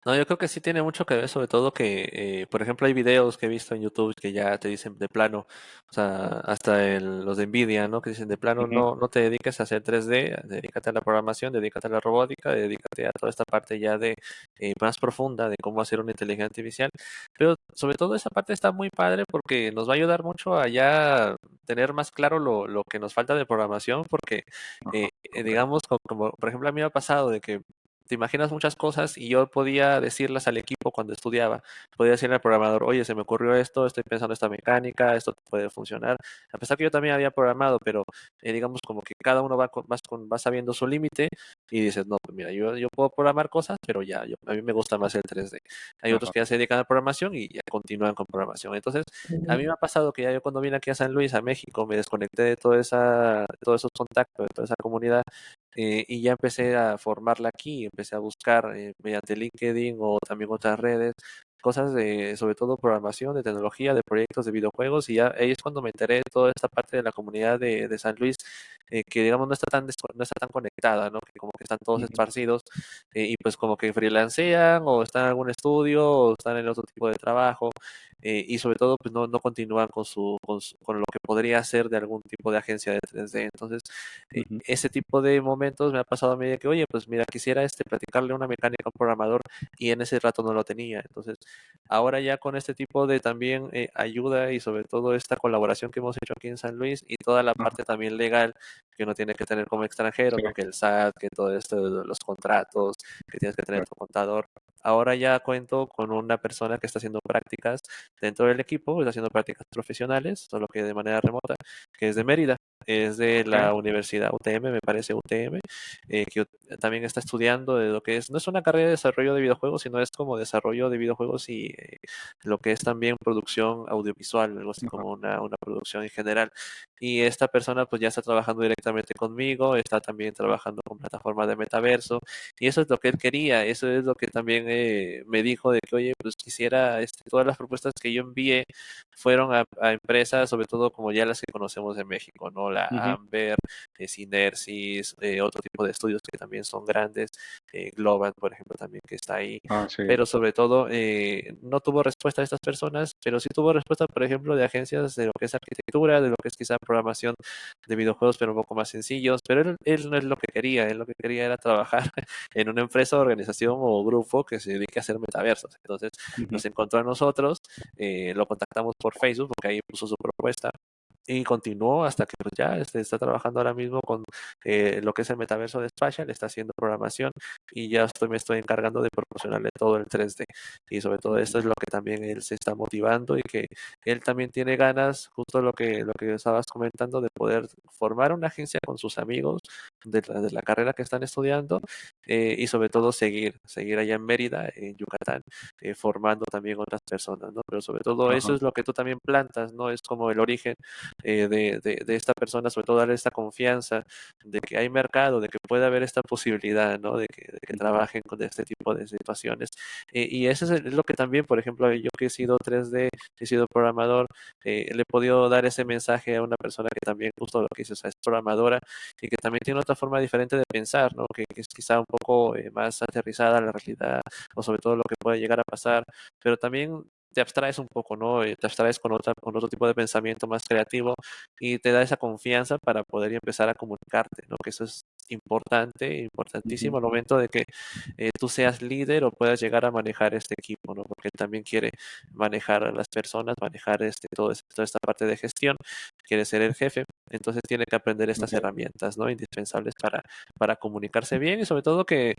No, yo creo que sí tiene mucho que ver, sobre todo que, por ejemplo, hay videos que he visto en YouTube que ya te dicen de plano, o sea, hasta los de Nvidia, ¿no? Que dicen de plano, Ujú, no te dediques a hacer 3D, dedícate a la programación, dedícate a la robótica, dedícate a toda esta parte ya de más profunda de cómo hacer una inteligencia artificial. Pero sobre todo esa parte está muy padre porque nos va a ayudar mucho a ya tener más claro lo que nos falta de programación, porque ajá, ok, digamos, como, por ejemplo a mí me ha pasado de que te imaginas muchas cosas y yo podía decirlas al equipo cuando estudiaba. Podía decirle al programador, oye, se me ocurrió esto, estoy pensando esta mecánica, esto puede funcionar. A pesar que yo también había programado, pero digamos como que cada uno va sabiendo su límite y dices, no, pues mira, yo puedo programar cosas, pero a mí me gusta más el 3D. Hay otros ajá, que ya se dedican a programación y ya continúan con programación. Entonces, a mí ujú, me ha pasado que ya yo cuando vine aquí a San Luis, a México, me desconecté de todos esos contactos, de toda esa comunidad y ya empecé a formarla aquí, empecé a buscar mediante LinkedIn o también otras redes, cosas de, sobre todo programación, de tecnología, de proyectos de videojuegos, y ya ahí es cuando me enteré de toda esta parte de la comunidad de San Luis, que digamos no está tan conectada, ¿no? Que como que están todos ujú, esparcidos, y pues como que freelancean o están en algún estudio o están en otro tipo de trabajo, y sobre todo pues no continúan con lo que podría ser de algún tipo de agencia de 3D. Entonces, ujú, ese tipo de momentos me ha pasado a mí de que, oye, pues mira, quisiera practicarle una mecánica a un programador y en ese rato no lo tenía. Entonces, ahora ya con este tipo de también ayuda y sobre todo esta colaboración que hemos hecho aquí en San Luis y toda la ajá, parte también legal que uno tiene que tener como extranjero, sí, ¿no? Que el SAT, que todo esto de los contratos, que tienes que sí, tener tu contador. Ahora ya cuento con una persona que está haciendo prácticas dentro del equipo, está haciendo prácticas profesionales, solo que de manera remota, que es de Mérida, es de ok, la Universidad UTM, me parece UTM, que también está estudiando de lo que es, no es una carrera de desarrollo de videojuegos, sino es como desarrollo de videojuegos y lo que es también producción audiovisual, algo así ajá, como una producción en general. Y esta persona pues ya está trabajando directamente conmigo, está también trabajando con plataformas de metaverso, y eso es lo que él quería, eso es lo que también me dijo de que, oye, pues quisiera, todas las propuestas que yo envié fueron a empresas, sobre todo como ya las que conocemos en México, ¿no? La ujú, Amber, Synersis, otro tipo de estudios que también son grandes, Globant, por ejemplo, también que está ahí, ah, sí, pero sobre todo no tuvo respuesta de estas personas, pero sí tuvo respuesta, por ejemplo, de agencias de lo que es arquitectura, de lo que es quizá programación de videojuegos, pero un poco más sencillos, pero él no es lo que quería, él lo que quería era trabajar en una empresa, organización o grupo que se dedique a hacer metaversos. Entonces ujú, nos encontró a nosotros, lo contactamos por Facebook porque ahí puso su propuesta y continuó hasta que pues, ya está trabajando ahora mismo con lo que es el metaverso de Spatial, está haciendo programación y ya me estoy encargando de proporcionarle todo el 3D. Y sobre todo esto es lo que también él se está motivando y que él también tiene ganas, justo lo que estabas comentando, de poder formar una agencia con sus amigos de la carrera que están estudiando y sobre todo seguir allá en Mérida, en Yucatán, formando también otras personas, ¿no? Pero sobre todo eso ajá, es lo que tú también plantas, ¿no? Es como el origen de esta persona, sobre todo darle esta confianza de que hay mercado, de que puede haber esta posibilidad, ¿no? De que ujú, trabajen con este tipo de situaciones. Y eso es lo que también, por ejemplo, yo que he sido 3D, he sido programador, le he podido dar ese mensaje a una persona que también, justo lo que dices, o sea, es programadora y que también tiene otra forma diferente de pensar, ¿no? Que es quizá un poco más aterrizada a la realidad o sobre todo lo que puede llegar a pasar, pero también te abstraes un poco, ¿no? Te abstraes con otro tipo de pensamiento más creativo y te da esa confianza para poder empezar a comunicarte, ¿no? Que eso es importante, ujú, importantísimo al momento de que tú seas líder o puedas llegar a manejar este equipo, ¿no? Porque él también quiere manejar a las personas, manejar toda esta parte de gestión quiere ser el jefe, entonces tiene que aprender estas Ok. herramientas, ¿no? Indispensables para comunicarse bien y sobre todo que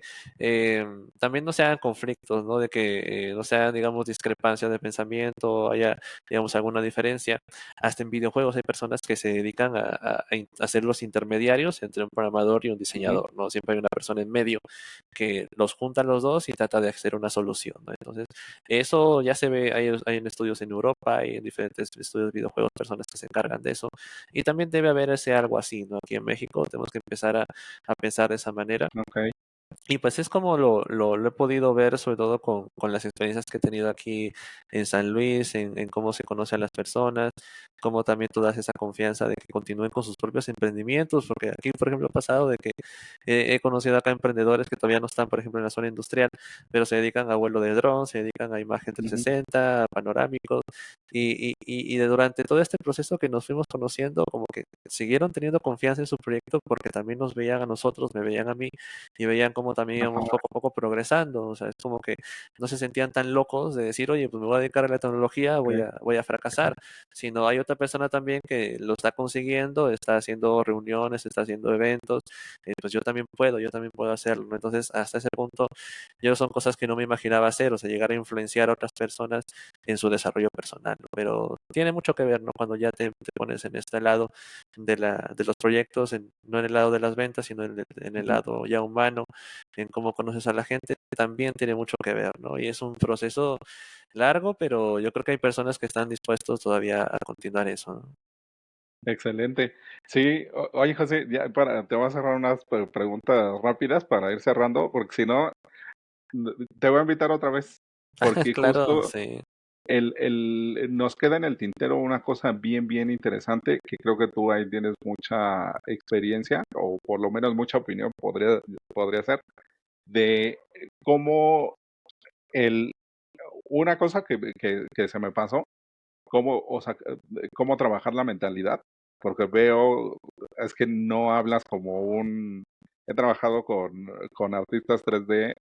también no se hagan conflictos, ¿no? De que no se hagan, digamos, discrepancias de pensamiento, haya, digamos, alguna diferencia. Hasta en videojuegos hay personas que se dedican a ser los intermediarios entre un programador y un Ujú. diseñador, ¿no? Siempre hay una persona en medio que los junta los dos y trata de hacer una solución, ¿no? Entonces, eso ya se ve, hay en estudios en Europa, hay en diferentes estudios de videojuegos, personas que se encargan de eso. Y también debe haber ese algo así, ¿no? Aquí en México tenemos que empezar a pensar de esa manera. Ok. Y pues es como lo he podido ver, sobre todo con las experiencias que he tenido aquí en San Luis, en cómo se conocen las personas, cómo también tú das esa confianza de que continúen con sus propios emprendimientos, porque aquí, por ejemplo, ha pasado de que he conocido acá emprendedores que todavía no están, por ejemplo, en la zona industrial, pero se dedican a vuelo de dron, se dedican a imagen Ujú. 360, a panorámicos, y durante todo este proceso que nos fuimos conociendo, como que siguieron teniendo confianza en su proyecto porque también nos veían a nosotros, me veían a mí y veían cómo también íbamos Ajá. poco a poco progresando, o sea, es como que no se sentían tan locos de decir, oye, pues me voy a dedicar a la tecnología, Ok. voy a fracasar, sino hay otra persona también que lo está consiguiendo, está haciendo reuniones, está haciendo eventos, pues yo también puedo hacerlo, ¿no? Entonces, hasta ese punto, yo son cosas que no me imaginaba hacer, o sea, llegar a influenciar a otras personas en su desarrollo personal, ¿no? Pero tiene mucho que ver, ¿no? Cuando ya te pones en este lado de los proyectos, no en el lado de las ventas, sino en el Ujú. lado ya humano, en cómo conoces a la gente, también tiene mucho que ver, ¿no? Y es un proceso largo, pero yo creo que hay personas que están dispuestos todavía a continuar eso, ¿no? Excelente. Sí, oye, José, ya te voy a cerrar unas preguntas rápidas para ir cerrando, porque si no, te voy a invitar otra vez, porque Claro, justo sí. nos queda en el tintero una cosa bien, bien interesante, que creo que tú ahí tienes mucha experiencia, o por lo menos mucha opinión podría ser, de cómo el, una cosa que se me pasó, cómo, o sea, cómo trabajar la mentalidad, porque veo, es que no hablas como he trabajado con artistas 3D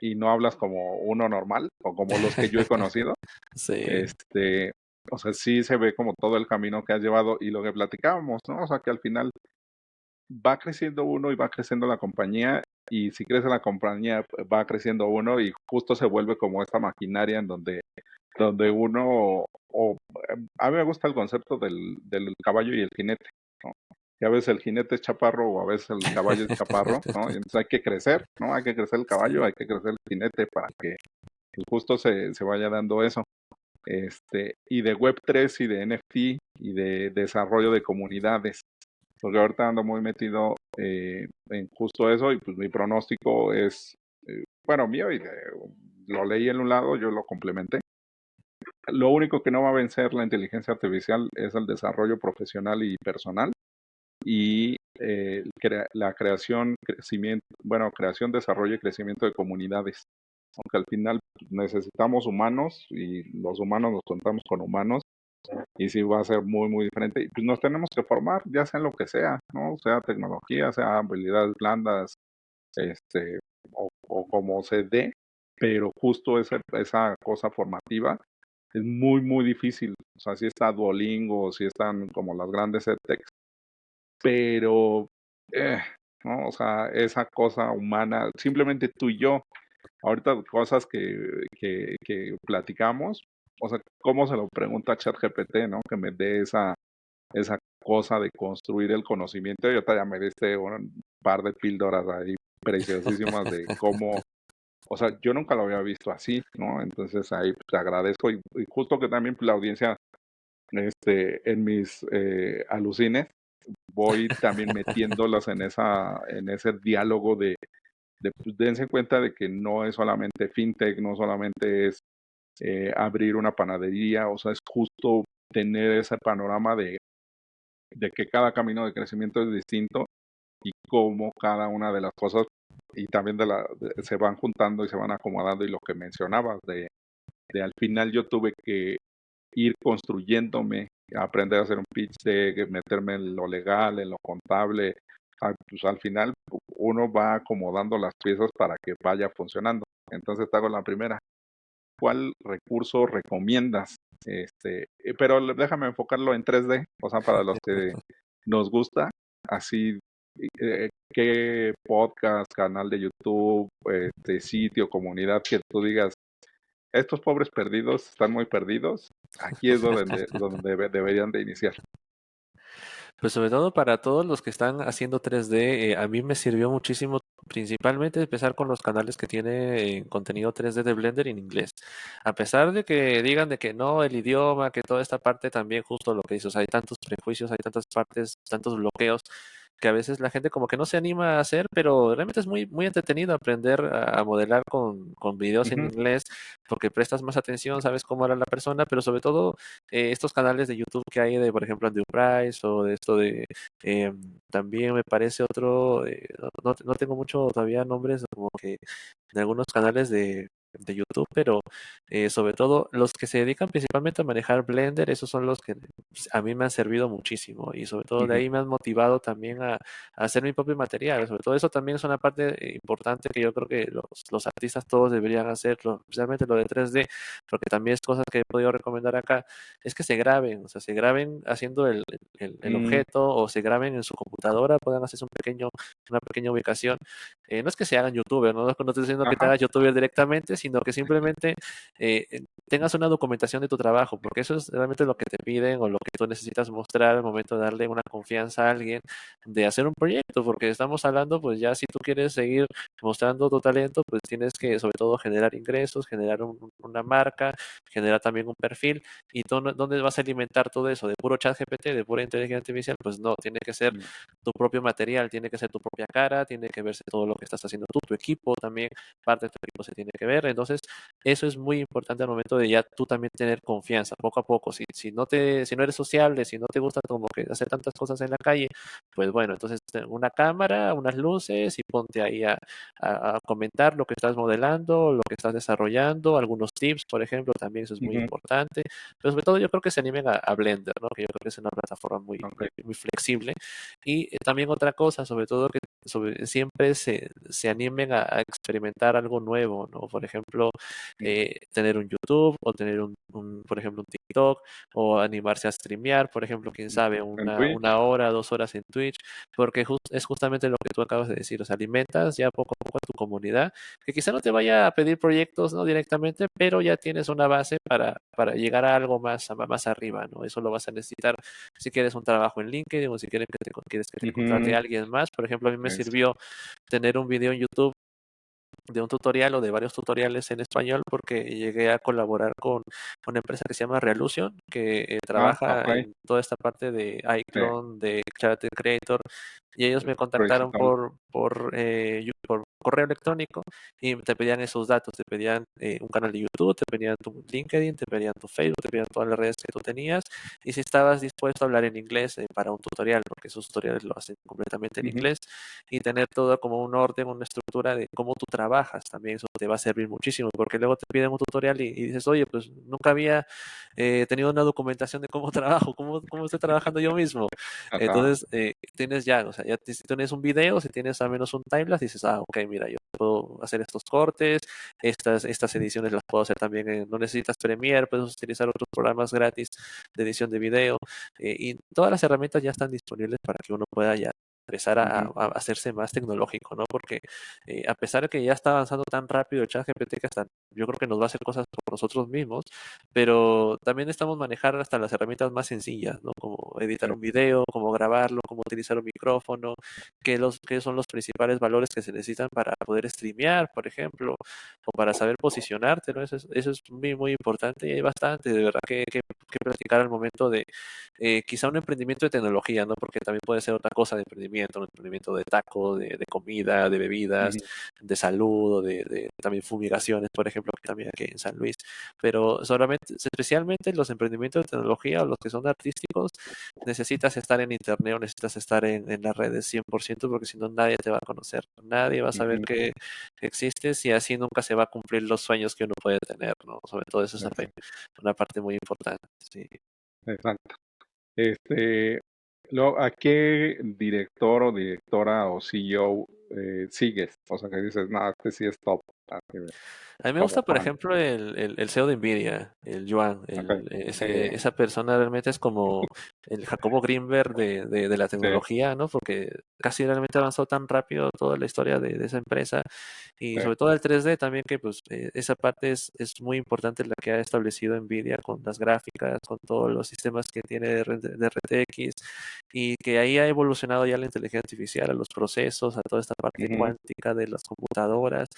y no hablas como uno normal, o como los que yo he conocido. Sí, Este, o sea, sí se ve como todo el camino que has llevado y lo que platicábamos, ¿no? O sea, que al final va creciendo uno y va creciendo la compañía, y si crece la compañía va creciendo uno, y justo se vuelve como esta maquinaria en donde uno, a mí me gusta el concepto del caballo y el jinete, ¿no? Que a veces el jinete es chaparro o a veces el caballo es chaparro, ¿no? Y entonces hay que crecer, ¿no? Hay que crecer el caballo, sí. hay que crecer el jinete para que pues, justo se vaya dando eso. Y de Web3 y de NFT y de desarrollo de comunidades, porque ahorita ando muy metido en justo eso, y pues mi pronóstico es, bueno, mío, lo leí en un lado, yo lo complementé. Lo único que no va a vencer la inteligencia artificial es el desarrollo profesional y personal, y la creación, crecimiento, bueno, creación, desarrollo y crecimiento de comunidades. Aunque al final necesitamos humanos y los humanos nos contamos con humanos, y sí va a ser muy, muy diferente. Y pues nos tenemos que formar, ya sea en lo que sea, ¿no? Sea tecnología, sea habilidades blandas, este, o como se dé, pero justo esa cosa formativa es muy, muy difícil. O sea, sí está Duolingo, sí están como las grandes edtechs, pero, eh, ¿no? O sea, esa cosa humana, simplemente tú y yo, ahorita cosas que platicamos, o sea, ¿cómo se lo pregunta a ChatGPT, ¿no? Que me dé esa cosa de construir el conocimiento. Y ahorita ya me diste un par de píldoras ahí preciosísimas de cómo, o sea, yo nunca lo había visto así, ¿no? Entonces ahí pues, te agradezco, y justo que también pues, la audiencia, en mis alucines, voy también metiéndolas en ese diálogo de pues, dense cuenta de que no es solamente fintech, no solamente es abrir una panadería, o sea, es justo tener ese panorama de que cada camino de crecimiento es distinto, y cómo cada una de las cosas y también se van juntando y se van acomodando, y lo que mencionabas de al final yo tuve que ir construyéndome, aprender a hacer un pitch deck, meterme en lo legal, en lo contable. Pues al final uno va acomodando las piezas para que vaya funcionando. Entonces te hago la primera. ¿Cuál recurso recomiendas Pero déjame enfocarlo en 3D, o sea, para los que nos gusta, así, qué podcast, canal de YouTube, sitio, comunidad que tú digas, estos pobres perdidos están muy perdidos, aquí es donde deberían de iniciar. Pues sobre todo para todos los que están haciendo 3D, a mí me sirvió muchísimo, principalmente empezar con los canales que tiene contenido 3D de Blender en inglés. A pesar de que digan de que no, el idioma, que toda esta parte también, justo lo que dices, hay tantos prejuicios, hay tantas partes, tantos bloqueos, que a veces la gente como que no se anima a hacer, pero realmente es muy, muy entretenido aprender a modelar con videos en Ujú, inglés, porque prestas más atención, sabes cómo era la persona, pero sobre todo estos canales de YouTube que hay de, por ejemplo, Andrew Price o de esto de, eh, también me parece otro, no tengo mucho todavía nombres como que de algunos canales de YouTube, pero sobre todo los que se dedican principalmente a manejar Blender, esos son los que pues, a mí me han servido muchísimo y sobre todo de ujú, ahí me han motivado también a hacer mi propio material. Sobre todo eso también es una parte importante que yo creo que los artistas todos deberían hacerlo, especialmente lo de 3D, porque también es cosas que he podido recomendar acá, es que se graben, o sea, se graben haciendo el mm, objeto o se graben en su computadora, puedan hacerse una pequeña ubicación. No es que se hagan youtuber, ¿no? No estoy diciendo que te ajá, hagas youtuber directamente, sino que simplemente tengas una documentación de tu trabajo, porque eso es realmente lo que te piden o lo que tú necesitas mostrar al momento de darle una confianza a alguien de hacer un proyecto, porque estamos hablando, pues ya si tú quieres seguir mostrando tu talento, pues tienes que sobre todo generar ingresos, generar una marca, generar también un perfil. ¿Y dónde vas a alimentar todo eso? ¿De puro chat GPT, de pura inteligencia artificial? Pues no, tiene que ser mm, tu propio material, tiene que ser tu propia cara, tiene que verse todo lo que estás haciendo tú, tu equipo también, parte de tu equipo se tiene que ver. Entonces, eso es muy importante al momento de ya tú también tener confianza, poco a poco. Si no eres sociable, si no te gusta como que hacer tantas cosas en la calle, pues bueno, entonces una cámara, unas luces y ponte ahí a comentar lo que estás modelando, lo que estás desarrollando, algunos tips, por ejemplo, también eso es muy ujú, importante. Pero sobre todo yo creo que se animen a Blender, ¿no? Que yo creo que es una plataforma muy, ok, muy, muy flexible. Y también otra cosa, sobre todo que siempre se animen a experimentar algo nuevo, ¿no? Por ejemplo, mm, tener un YouTube o tener por ejemplo, un TikTok o animarse a streamear, por ejemplo, quién mm, sabe, en una Twitch, hora, 2 horas en Twitch, porque es justamente lo que tú acabas de decir, o sea, alimentas ya poco a poco a tu comunidad, que quizá no te vaya a pedir proyectos, ¿no? Directamente, pero ya tienes una base para llegar a algo más arriba, ¿no? Eso lo vas a necesitar si quieres un trabajo en LinkedIn o si quieres que te contrate ujú, alguien más. Por ejemplo, a mí me es, sirvió tener un video en YouTube de un tutorial o de varios tutoriales en español porque llegué a colaborar con una empresa que se llama Reolution, que trabaja ok, en toda esta parte de eh, iClone, de Character Creator, y ellos me contactaron principal, por correo electrónico y te pedían esos datos, te pedían un canal de YouTube, te pedían tu LinkedIn, te pedían tu Facebook, te pedían todas las redes que tú tenías y si estabas dispuesto a hablar en inglés para un tutorial, porque esos tutoriales lo hacen completamente en ujú, inglés y tener todo como un orden, una estructura de cómo tú trabajas, también eso te va a servir muchísimo, porque luego te piden un tutorial y dices, oye, pues nunca había tenido una documentación de cómo trabajo, cómo estoy trabajando yo mismo. ajá, Entonces, tienes ya, o sea, si tienes un video, si tienes al menos un timelapse, dices, ok, mira, yo puedo hacer estos cortes, estas ediciones las puedo hacer también, no necesitas Premiere, puedes utilizar otros programas gratis de edición de video, y todas las herramientas ya están disponibles para que uno pueda ya empezar ujú, a hacerse más tecnológico, ¿no? Porque a pesar de que ya está avanzando tan rápido el chat GPT que hasta yo creo que nos va a hacer cosas por nosotros mismos, pero también estamos manejar hasta las herramientas más sencillas, ¿no? Como editar eh, un video, cómo grabarlo, cómo utilizar un micrófono, qué son los principales valores que se necesitan para poder streamear, por ejemplo, o para saber posicionarte, ¿no? Eso es muy, muy importante y hay bastante, de verdad, que platicar al momento de quizá un emprendimiento de tecnología, ¿no? Porque también puede ser otra cosa de emprendimiento, un emprendimiento de taco, de comida, de bebidas, ujú, de salud, o de también fumigaciones, por ejemplo, que también aquí en San Luis. Pero solamente, especialmente los emprendimientos de tecnología o los que son artísticos, necesitas estar en internet o necesitas estar en las redes 100% porque si no nadie te va a conocer, nadie va a saber ujú, que existes y así nunca se va a cumplir los sueños que uno puede tener, ¿no? Sobre todo eso es una parte muy importante, sí. exacto. Este, ¿A qué director o directora o CEO sigues? O sea, que dices, no, este sí es top. Así de, A mí me como gusta, por fan. ejemplo, el CEO de Nvidia, el Yuan. Ok. Sí, Esa persona realmente es como el Jacobo Greenberg de la sí. tecnología, ¿no? Porque casi realmente avanzó tan rápido toda la historia de esa empresa y Sí. sobre todo el 3D también, que pues esa parte es muy importante la que ha establecido Nvidia con las gráficas, con todos los sistemas que tiene de RTX y que ahí ha evolucionado ya la inteligencia artificial, a los procesos, a toda esta parte Ujú, cuántica de las computadoras.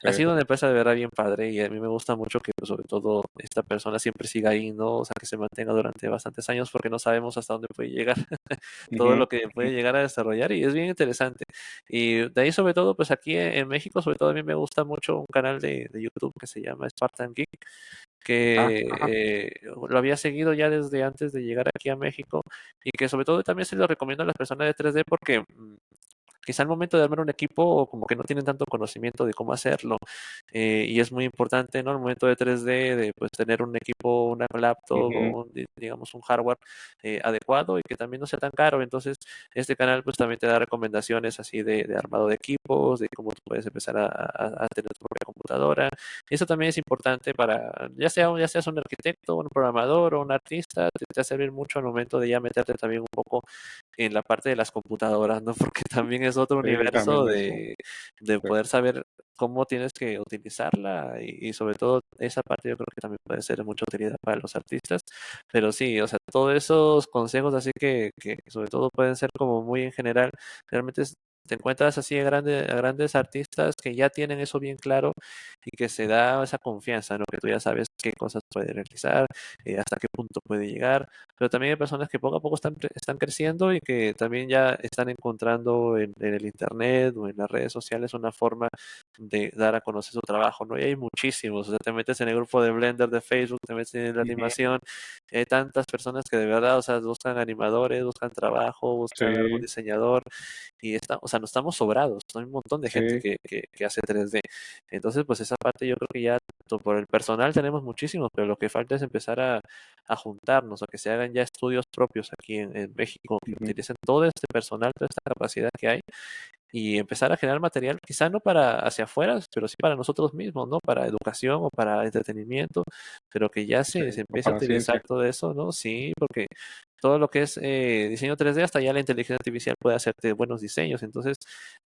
sí. Ha sido una empresa de verdad bien padre y a mí me gusta mucho que pues, sobre todo esta persona siempre siga ahí, ¿no? O sea, que se mantenga durante bastantes años porque no sabemos hasta dónde puede llegar, todo Ujú, lo que ujú, puede llegar a desarrollar y es bien interesante. Y de ahí sobre todo, pues aquí en México, sobre todo a mí me gusta mucho un canal de YouTube que se llama Spartan Geek, ah, que ajá. lo había seguido ya desde antes de llegar aquí a México y que sobre todo también se lo recomiendo a las personas de 3D porque quizá al momento de armar un equipo como que no tienen tanto conocimiento de cómo hacerlo y es muy importante, ¿no? Al momento de 3D, de pues tener un equipo, una laptop Ujú, o digamos un hardware adecuado y que también no sea tan caro. Entonces, este canal pues también te da recomendaciones así de armado de equipos, de cómo tú puedes empezar a tener tu propia computadora. Y eso también es importante para, ya seas un arquitecto, un programador o un artista, te va a servir mucho al momento de ya meterte también un poco en la parte de las computadoras, ¿no? Porque también es otro sí, universo también eso. de Sí. poder saber cómo tienes que utilizarla y sobre todo esa parte yo creo que también puede ser de mucha utilidad para los artistas. Pero sí, o sea, todos esos consejos así que sobre todo pueden ser como muy en general, realmente te encuentras así a grandes artistas que ya tienen eso bien claro y que se da esa confianza, ¿no? Que tú ya sabes qué cosas puede realizar, hasta qué punto puede llegar, pero también hay personas que poco a poco están creciendo y que también ya están encontrando en el internet o en las redes sociales una forma de dar a conocer su trabajo, ¿no? Y hay muchísimos, o sea, te metes en el grupo de Blender de Facebook, te metes en la Ujú, animación, y hay tantas personas que de verdad, o sea, buscan animadores, buscan trabajo, buscan algún sí, diseñador, y está, o sea, no estamos sobrados, hay un montón de gente sí. que hace 3D. Entonces, pues esa parte yo creo que ya por el personal tenemos muchísimos, pero lo que falta es empezar a juntarnos, a que se hagan ya estudios propios aquí en México, que Ujú, utilicen todo este personal, toda esta capacidad que hay y empezar a generar material, quizá no para hacia afuera, pero sí para nosotros mismos, ¿no? Para educación o para entretenimiento, pero que ya sí, se o empiece a para utilizar ciencia. todo eso, ¿no? Sí, porque todo lo que es diseño 3D, hasta ya la inteligencia artificial puede hacerte buenos diseños. Entonces,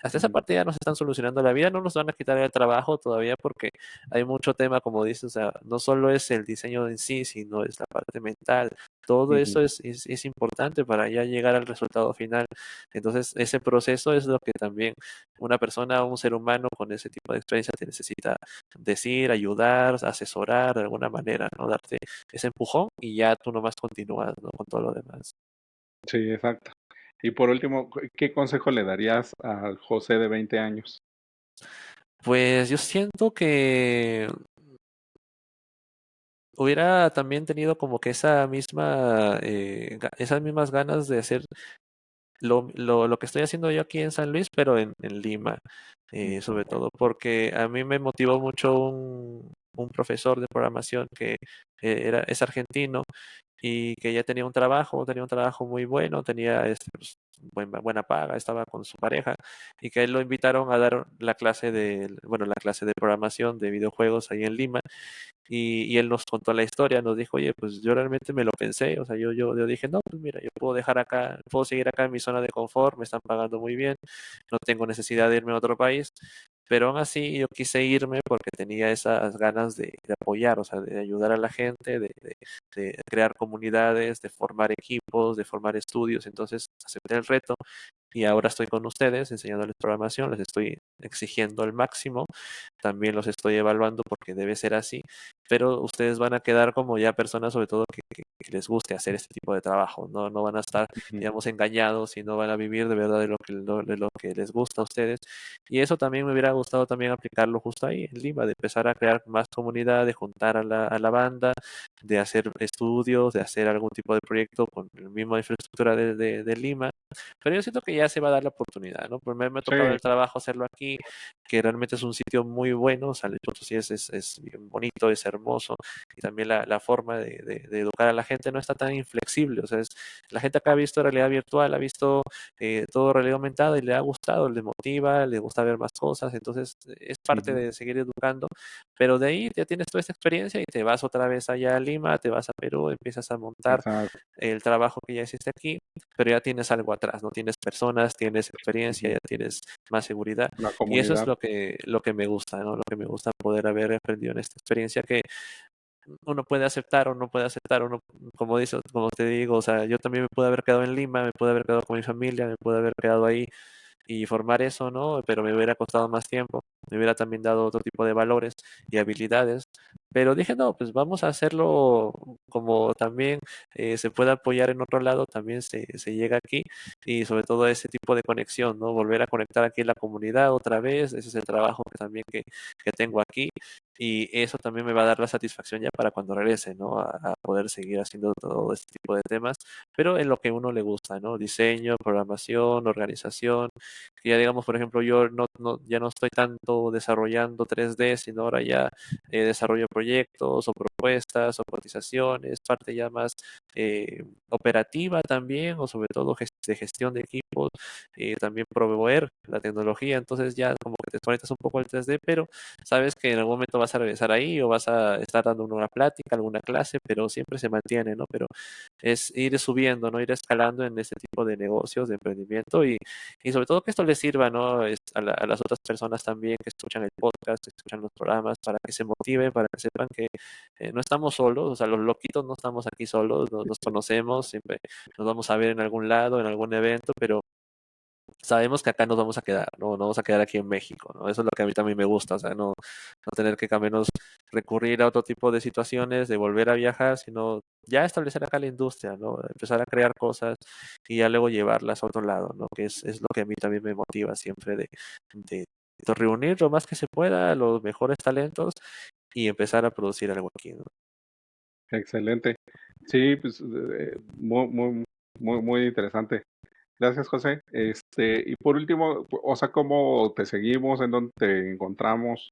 hasta esa Ujú, parte ya nos están solucionando la vida, no nos van a quitar el trabajo todavía porque hay mucho tema, como dices, o sea, no solo es el diseño en sí, sino es la parte mental. Todo ujú, eso es importante para ya llegar al resultado final. Entonces, ese proceso es lo que también una persona, un ser humano con ese tipo de experiencia te necesita decir, ayudar, asesorar de alguna manera, ¿no? Darte ese empujón y ya tú nomás continúas, ¿no? Con todo lo demás. sí, exacto. Y por último, ¿qué consejo le darías al José de 20 años? Pues yo siento que hubiera también tenido como que esa misma, esas mismas ganas de hacer lo que estoy haciendo yo aquí en San Luis, pero en Lima, sobre todo porque a mí me motivó mucho un profesor de programación que es argentino y que ya tenía un trabajo muy bueno, tenía pues, buena paga, estaba con su pareja y que a él lo invitaron a dar la clase de programación de videojuegos ahí en Lima y él nos contó la historia, nos dijo, oye, pues yo realmente me lo pensé, o sea, yo dije, no, pues mira, yo puedo dejar acá, puedo seguir acá en mi zona de confort, me están pagando muy bien, no tengo necesidad de irme a otro país, pero aún así yo quise irme porque tenía esas ganas de apoyar, o sea, de ayudar a la gente, de crear comunidades, de formar equipos, de formar estudios, entonces acepté el reto y ahora estoy con ustedes enseñándoles programación, les estoy exigiendo el máximo, también los estoy evaluando porque debe ser así, pero ustedes van a quedar como ya personas sobre todo que les guste hacer este tipo de trabajo, ¿no? No van a estar, Ujú, digamos, engañados y no van a vivir de verdad de lo que les gusta a ustedes. Y eso también me hubiera gustado también aplicarlo justo ahí en Lima, de empezar a crear más comunidad, de juntar a la banda, de hacer estudios, de hacer algún tipo de proyecto con la misma infraestructura de Lima, pero yo siento que ya se va a dar la oportunidad, ¿no? Por me ha sí, tocado el trabajo hacerlo aquí, que realmente es un sitio muy bueno, o sea, Leche Potosí es bien bonito, es hermoso, y también la forma de educar a la gente no está tan inflexible, o sea, la gente acá ha visto realidad virtual, ha visto todo realidad aumentada y le ha gustado, le motiva, le gusta ver más cosas, entonces es parte Ujú. de seguir educando, pero de ahí ya tienes toda esta experiencia y te vas otra vez allá a Lima, te vas a Perú, empiezas a montar Exacto. el trabajo que ya hiciste aquí, pero ya tienes algo atrás, ¿no? Tienes personas, tienes experiencia, Ujú. ya tienes más seguridad La y eso es comunidad. lo que me gusta, ¿no? Lo que me gusta poder haber aprendido en esta experiencia que uno puede aceptar o no puede aceptar, uno, como dice, como te digo, o sea, yo también me pude haber quedado en Lima, me pude haber quedado con mi familia, me pude haber quedado ahí y formar eso, ¿no? Pero me hubiera costado más tiempo, me hubiera también dado otro tipo de valores y habilidades. Pero dije, no, pues vamos a hacerlo como también se puede apoyar en otro lado, también se llega aquí y sobre todo ese tipo de conexión, ¿no? Volver a conectar aquí la comunidad otra vez, ese es el trabajo que también que tengo aquí y eso también me va a dar la satisfacción ya para cuando regrese, ¿no? A poder seguir haciendo todo este tipo de temas, pero en lo que a uno le gusta, ¿no? Diseño, programación, organización que ya digamos, por ejemplo, yo ya no estoy tanto desarrollando 3D, sino ahora ya desarrollo proyectos o propuestas o cotizaciones, parte ya más operativa también, o sobre todo de gestión de equipos, también proveer la tecnología, entonces ya como que te desconectas un poco del 3D, pero sabes que en algún momento vas a regresar ahí o vas a estar dando una plática, alguna clase, pero siempre se mantiene, ¿no? Pero es ir subiendo, ¿no? Ir escalando en ese tipo de negocios, de emprendimiento y sobre todo que esto les sirva, ¿no? A las otras personas también que escuchan el podcast, que escuchan los programas, para que se motiven, para que sepan que no estamos solos, o sea, los loquitos no estamos aquí solos, nos conocemos, siempre nos vamos a ver en algún lado, en algún evento, pero sabemos que acá nos vamos a quedar, ¿no? No vamos a quedar aquí en México, ¿no? Eso es lo que a mí también me gusta, o sea, no tener que al menos recurrir a otro tipo de situaciones, de volver a viajar, sino ya establecer acá la industria, ¿no? Empezar a crear cosas y ya luego llevarlas a otro lado, ¿no? Que es lo que a mí también me motiva siempre de reunir lo más que se pueda los mejores talentos y empezar a producir algo aquí, ¿no? Excelente. Sí, pues muy, muy, muy, muy interesante. Gracias, José. Y por último, o sea, ¿cómo te seguimos? ¿En dónde te encontramos?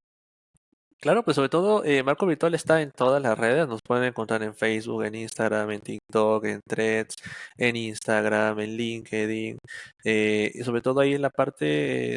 Claro, pues sobre todo Marco Virtual está en todas las redes, nos pueden encontrar en Facebook, en Instagram, en TikTok, en Threads, en Instagram, en LinkedIn, y sobre todo ahí en la parte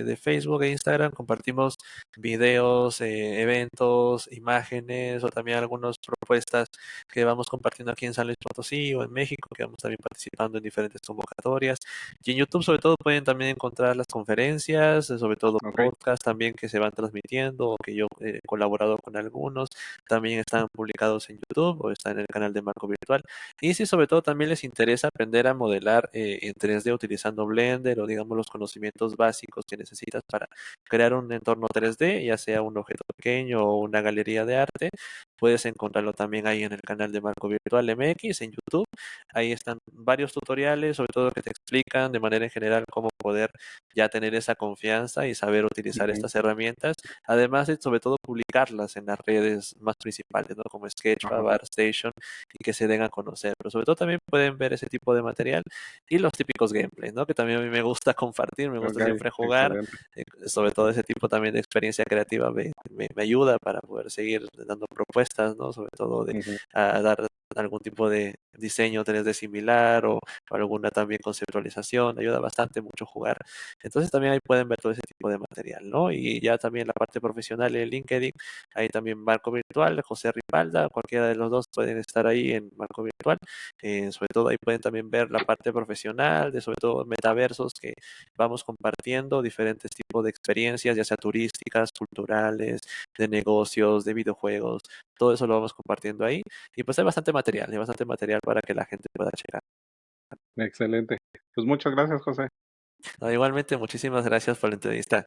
de Facebook e Instagram compartimos videos, eventos, imágenes o también algunas propuestas que vamos compartiendo aquí en San Luis Potosí o en México, que vamos también participando en diferentes convocatorias. Y en YouTube sobre todo pueden también encontrar las conferencias, sobre todo Ok, podcasts también que se van transmitiendo o que yo he colaborado con algunos. También están publicados en YouTube o están en el canal de Marco Virtual. Y si sobre todo también les interesa aprender a modelar en 3D utilizando Blender o digamos los conocimientos básicos que necesitas para crear un entorno 3D, ya sea un objeto pequeño o una galería de arte, puedes encontrarlo también ahí en el canal de Marco Virtual MX en YouTube. Ahí están varios tutoriales, sobre todo que te explican de manera en general cómo poder ya tener esa confianza y saber utilizar ujú, estas herramientas, además de sobre todo publicarlas en las redes más principales, ¿no? Como Sketchfab, ajá, ArtStation, y que se den a conocer. Pero sobre todo también pueden ver ese tipo de material y los típicos gameplays, ¿no? Que también a mí me gusta compartir, me gusta ok, siempre jugar, excelente. sobre todo ese tipo también de experiencia creativa me ayuda para poder seguir dando propuestas, ¿no? Sobre todo de Ujú, dar algún tipo de diseño 3D similar o alguna también conceptualización, ayuda bastante mucho jugar. Entonces también ahí pueden ver todo ese tipo de material, ¿no? Y ya también la parte profesional en LinkedIn, ahí también Marco Virtual, José Ripalda, cualquiera de los dos pueden estar ahí en Marco Virtual. Sobre todo ahí pueden también ver la parte profesional, de sobre todo metaversos que vamos compartiendo diferentes tipos de experiencias, ya sea turísticas, culturales, de negocios, de videojuegos, todo eso lo vamos compartiendo ahí. Y pues hay bastante material para que la gente pueda checar. excelente. Pues muchas gracias, José. No, igualmente, muchísimas gracias por la entrevista.